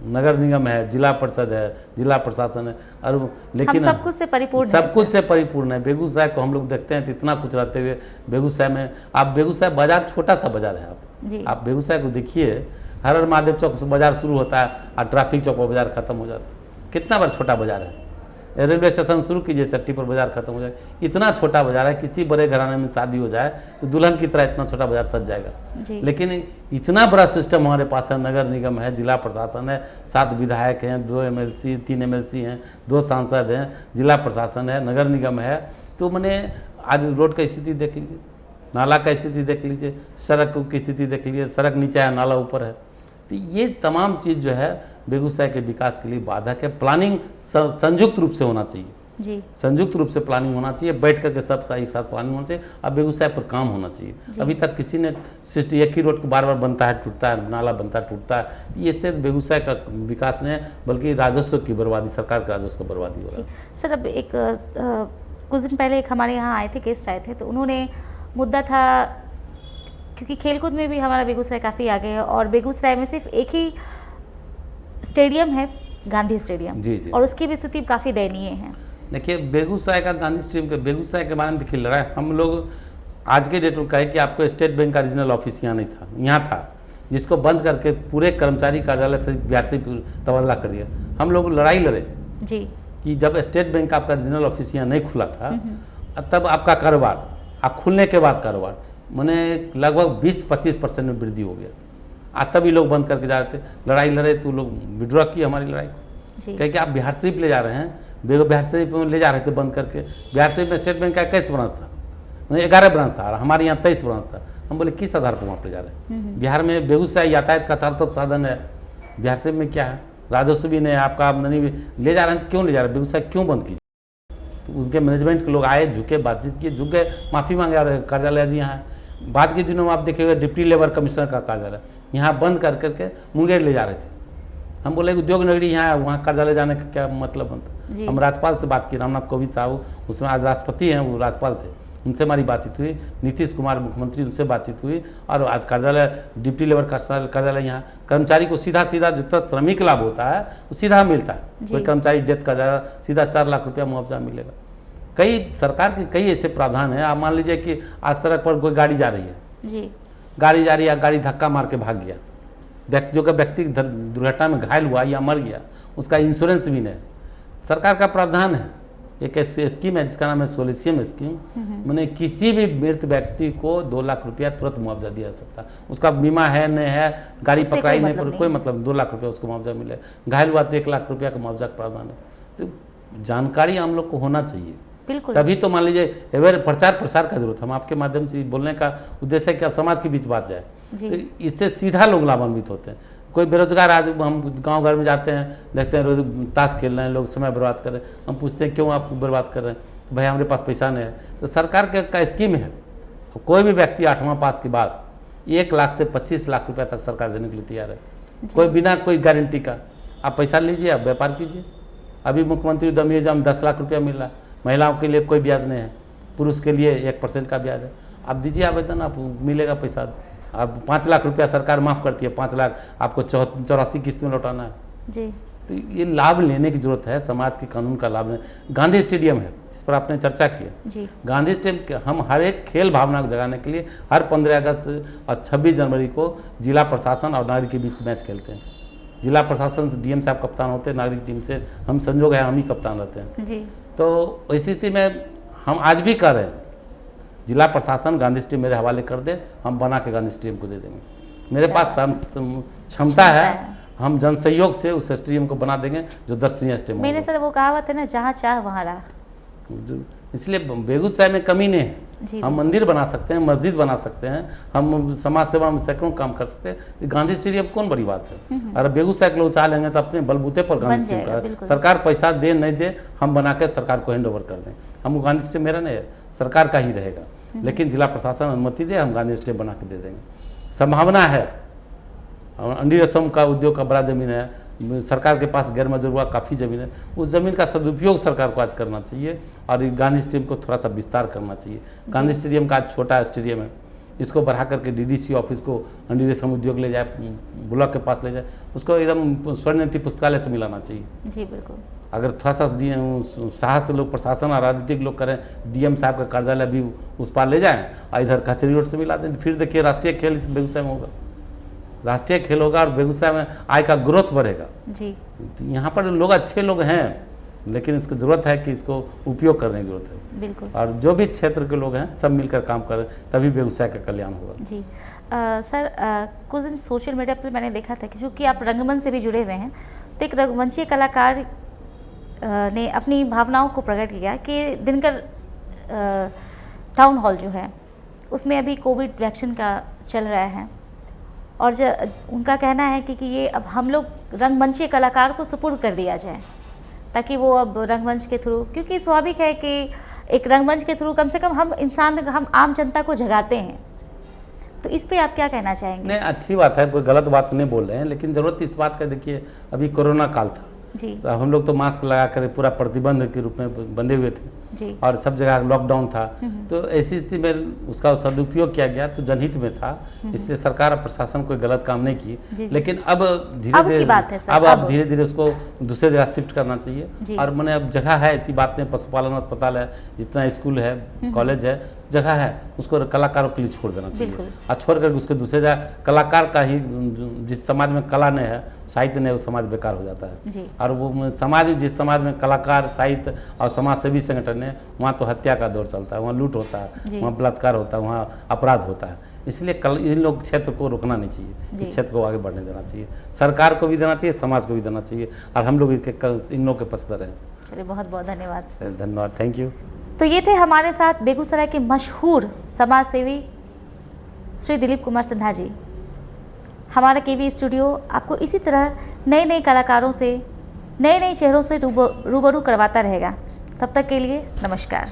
नगर निगम है, जिला परिषद है, जिला प्रशासन है, और लेकिन सब कुछ से परिपूर्ण, सब कुछ से परिपूर्ण है। बेगूसराय को हम लोग देखते हैं तो इतना कुछ रहते हुए बेगूसराय में, आप बेगूसराय बाजार छोटा सा बाजार है, आप बेगूसराय को देखिए, हर हर महादेव चौक से बाजार शुरू होता है और ट्रैफिक चौक पर बाजार खत्म हो जाता है, कितना बड़ा छोटा बाजार है। रेलवे स्टेशन शुरू कीजिए, चट्टी पर बाजार खत्म हो जाए। इतना छोटा बाजार है, किसी बड़े घराने में शादी हो जाए तो दुल्हन की तरह इतना छोटा बाजार सज जाएगा। लेकिन इतना बड़ा सिस्टम हमारे पास है, नगर निगम है, जिला प्रशासन है, 7 विधायक हैं, 2 MLC 3 MLC हैं, 2 सांसद हैं, जिला प्रशासन है, नगर निगम है। तो मैंने आज रोड का स्थिति देख लीजिए, नाला का स्थिति देख लीजिए, सड़क की स्थिति देख लीजिए, सड़क नीचे है, नाला ऊपर है। तो ये तमाम चीज़ जो है बेगूसराय के विकास के लिए बाधक है। प्लानिंग संयुक्त रूप से होना चाहिए जी, संयुक्त रूप से प्लानिंग होना चाहिए, बैठ करके सब एक साथ प्लानिंग होना चाहिए। अब बेगूसराय पर काम होना चाहिए। अभी तक किसी ने सिर्फ एक ही रोड को बार बार बनता है, टूटता है, नाला बनता है, टूटता है। ये सिर्फ बेगूसराय का विकास नहीं है, बल्कि राजस्व की बर्बादी, सरकार के राजस्व की बर्बादी हो रहा है। सर अब एक कुछ दिन पहले एक हमारे यहाँ आए थे, गेस्ट आए थे, तो उन्होंने मुद्दा था क्योंकि खेलकूद में भी हमारा बेगूसराय काफ़ी आगे है और बेगूसराय में सिर्फ एक ही स्टेडियम है, गांधी स्टेडियम। जी। और उसकी भी स्थिति काफ़ी दयनीय है। देखिए बेगूसराय का गांधी स्टेडियम के बेगूसराय के बारे में देखिए लड़ाई हम लोग आज के डेट में कहे कि आपको स्टेट बैंक का रीजनल ऑफिस यहाँ नहीं था, यहाँ था, जिसको बंद करके पूरे कर्मचारी कार्यालय से बिहार से तबादला कर दिया। हम लोग लड़ाई लड़े जी कि जब स्टेट बैंक का आपका रीजनल ऑफिस यहाँ नहीं खुला था, तब आपका कारोबार, आप खुलने के बाद कारोबार मैंने लगभग 20-25% में वृद्धि हो गया। तभी लोग बंद करके जा रहे थे, लड़ाई लड़े तो लोग विड्रॉ की हमारी लड़ाई को, कहे कि आप बिहार शरीफ ले जा रहे हैं, बिहार शरीफ में ले जा रहे थे बंद करके। बिहार शरीफ में स्टेट बैंक का 21 ब्रांच था, 11 ब्रांच था, हमारे यहाँ 23 ब्रांच था। हम बोले किस आधार पर वहाँ पर जा रहे हैं? बिहार में बेगूसराय यातायात का चारों तरफ साधन है, बिहार शरीफ में क्या है? राजस्व भी नहीं है, आपका आमदनी भी ले जा रहे हैं, क्यों ले जा रहे हैं? बेगूसराय क्यों बंद कीजिए? तो उनके मैनेजमेंट के लोग आए, झुके, बातचीत किए, झुक गए, माफ़ी मांगे। और कार्यालय जी यहाँ है, बाद के दिनों में आप देखिएगा डिप्टी लेबर कमिश्नर का कार्यालय यहाँ बंद कर करके मुंगेर ले जा रहे थे। हम बोले उद्योग नगरी यहाँ है, वहाँ कार्यालय जाने का क्या मतलब बनता? हम राज्यपाल से बात की, रामनाथ कोविंद साहब, उसमें आज राष्ट्रपति हैं, वो राज्यपाल थे, उनसे हमारी बातचीत हुई। नीतीश कुमार मुख्यमंत्री, उनसे बातचीत हुई। और आज कार्यालय डिप्टी लेबर कार्यालय यहाँ कर्मचारी को सीधा जितना श्रमिक लाभ होता है वो सीधा मिलता है। कोई कर्मचारी डेथ का जाएगा सीधा 4 लाख रुपया मुआवजा मिलेगा। कई सरकार के कई ऐसे प्रावधान है। आप मान लीजिए कि आज सड़क पर कोई गाड़ी जा रही है जी, गाड़ी जा रही है, गाड़ी धक्का मार के भाग गया, जो का व्यक्ति दुर्घटना में घायल हुआ या मर गया, उसका इंश्योरेंस भी नहीं। सरकार का प्रावधान है, एक स्कीम है जिसका नाम है सोलिसियम स्कीम। मैंने किसी भी मृत व्यक्ति को 2 लाख रुपया तुरंत मुआवजा दिया जा सकता। उसका बीमा है नहीं है, गाड़ी पकड़ाई नहीं पर कोई मतलब 2 लाख रुपया उसको मुआवजा मिले। घायल हुआ तो 1 लाख रुपया का मुआवजा का प्रावधान है। तो जानकारी हम लोग को होना चाहिए, तभी तो मान लीजिए अवेयर प्रचार प्रसार का जरूरत। हम आपके माध्यम से बोलने का उद्देश्य है कि आप समाज के बीच बात जाए, तो इससे सीधा लोग लाभान्वित होते हैं। कोई बेरोजगार, आज हम गांव घर में जाते हैं, देखते हैं रोज ताश खेल रहे हैं लोग, समय बर्बाद कर रहे हैं। हम पूछते हैं क्यों आप बर्बाद कर रहे हैं? भाई हमारे पास पैसा नहीं है। तो सरकार का स्कीम है, कोई भी व्यक्ति 8वां पास के बाद 1 लाख से 25 लाख रुपया तक सरकार देने के लिए तैयार है, कोई बिना कोई गारंटी का। आप पैसा लीजिए, आप व्यापार कीजिए। अभी मुख्यमंत्री उद्यम योजना में 10 लाख रुपया मिल रहा है। महिलाओं के लिए कोई ब्याज नहीं है, पुरुष के लिए 1% का ब्याज है। आप दीजिए आवेदन, आप मिलेगा पैसा। आप 5 लाख रुपया सरकार माफ़ करती है, 5 लाख आपको 84 किस्त में लौटाना है जी। तो ये लाभ लेने की जरूरत है, समाज के कानून का लाभ लेने। गांधी स्टेडियम है जिस पर आपने चर्चा की है, गांधी स्टेडियम हम हर एक खेल भावना को जगाने के लिए हर 15 अगस्त और 26 जनवरी को जिला प्रशासन और नागरिक के बीच मैच खेलते हैं। जिला प्रशासन से DM साहब कप्तान होते हैं, नागरिक टीम से हम संजोग है हम ही कप्तान रहते हैं जी। तो इस स्थिति में हम आज भी कर रहे हैं, जिला प्रशासन गांधी स्टेडियम मेरे हवाले कर दे, हम बना के गांधी स्टेडियम को दे देंगे। मेरे पास क्षमता है, हम जन सहयोग से उस स्टेडियम को बना देंगे जो दर्शनीय स्टेडियम। मैंने सर वो कहावत है ना, जहाँ चाह वहाँ राह। इसलिए बेगूसराय में कमी नहीं है। हम मंदिर बना सकते हैं, मस्जिद बना सकते हैं, हम समाज सेवा में सैकड़ों काम कर सकते हैं। गांधी स्टेडियम कौन बड़ी बात है? अगर बेगूसराय के लोग चाह लेंगे तो अपने बलबूते पर गांधी स्टेडियम का, सरकार पैसा दे नहीं दे, हम बना के सरकार को हैंड ओवर कर दें। हम गांधी स्टेडियम मेरा नहीं है, सरकार का ही रहेगा, लेकिन जिला प्रशासन अनुमति दे, हम गांधी स्टेडियम बना के दे देंगे। संभावना है, अंडी रसम का उद्योग का बड़ा जमीन है, सरकार के पास गैर मजरूआ काफ़ी ज़मीन है। उस ज़मीन का सदुपयोग सरकार को आज करना चाहिए और गांधी स्टेडियम को थोड़ा सा विस्तार करना चाहिए। गांधी स्टेडियम का आज छोटा स्टेडियम है, इसको बढ़ा करके DDC ऑफिस को अंडी रेशम उद्योग ले जाए, ब्लॉक के पास ले जाए, उसको एकदम स्वर्ण नीति पुस्तकालय से मिलाना चाहिए। जी बिल्कुल। अगर थोड़ा सा साहस से लोग, प्रशासन और राजनीतिक लोग करें, DM साहब का कार्यालय भी उस पार ले जाएं और इधर कचहरी रोड से मिला दें, फिर देखिए राष्ट्रीय खेल इस बेगूसराय में होगा, राष्ट्रीय खेल होगा और बेगूसराय में आय का ग्रोथ बढ़ेगा जी। यहाँ पर लोग अच्छे लोग हैं, लेकिन इसको ज़रूरत है कि इसको उपयोग करने की ज़रूरत है। बिल्कुल। और जो भी क्षेत्र के लोग हैं सब मिलकर काम करें, तभी बेगूसराय का कल्याण होगा। जी सर, कुछ दिन सोशल मीडिया पर मैंने देखा था कि क्योंकि आप रंगमंच से भी जुड़े हुए हैं, तो एक रंगमंचीय कलाकार ने अपनी भावनाओं को प्रकट किया कि दिनकर टाउन हॉल जो है उसमें अभी कोविड वैक्सीन का चल रहा है, और उनका कहना है कि ये अब हम लोग रंगमंचीय कलाकार को सुपुर्द कर दिया जाए, ताकि वो अब रंगमंच के थ्रू, क्योंकि स्वाभाविक है कि एक रंगमंच के थ्रू कम से कम हम आम जनता को जगाते हैं, तो इस पे आप क्या कहना चाहेंगे? नहीं, अच्छी बात है, कोई गलत बात नहीं बोल रहे हैं, लेकिन ज़रूरत इस बात का, देखिए अभी कोरोना काल था जी, तो हम लोग तो मास्क लगा कर पूरा प्रतिबंध के रूप में बंधे हुए थे जी, और सब जगह लॉकडाउन था, तो ऐसी स्थिति में उसका सदुपयोग किया गया तो जनहित में था, इसलिए सरकार और प्रशासन कोई गलत काम नहीं की। लेकिन अब धीरे धीरे उसको दूसरे जगह शिफ्ट करना चाहिए। और मैंने अब जगह है, ऐसी बात नहीं, पशुपालन अस्पताल है, जितना स्कूल है, कॉलेज है, जगह है, उसको कलाकारों के लिए छोड़ देना चाहिए, और छोड़ करके उसके दूसरे जगह कलाकार का ही, जिस समाज में कला नहीं है, साहित्य नहीं, वो समाज बेकार हो जाता है। और वो समाज, जिस समाज में कलाकार, साहित्य और समाज सेवी संगठन है, वहाँ तो हत्या का दौर चलता है, वहाँ लूट होता है, वहाँ बलात्कार होता है, वहाँ अपराध होता है। इसलिए इन लोग क्षेत्र को रोकना नहीं चाहिए, इस क्षेत्र को आगे बढ़ने देना चाहिए, सरकार को भी देना चाहिए, समाज को भी देना चाहिए, और हम लोग इन लोग के पक्षधर हैं। चलिए, बहुत बहुत धन्यवाद। धन्यवाद, थैंक यू। तो ये थे हमारे साथ बेगूसराय के मशहूर समाज सेवी श्री दिलीप कुमार सिन्हा जी। हमारा केवी स्टूडियो आपको इसी तरह नए नए कलाकारों से, नए नए चेहरों से रूबरू करवाता रहेगा। तब तक के लिए नमस्कार।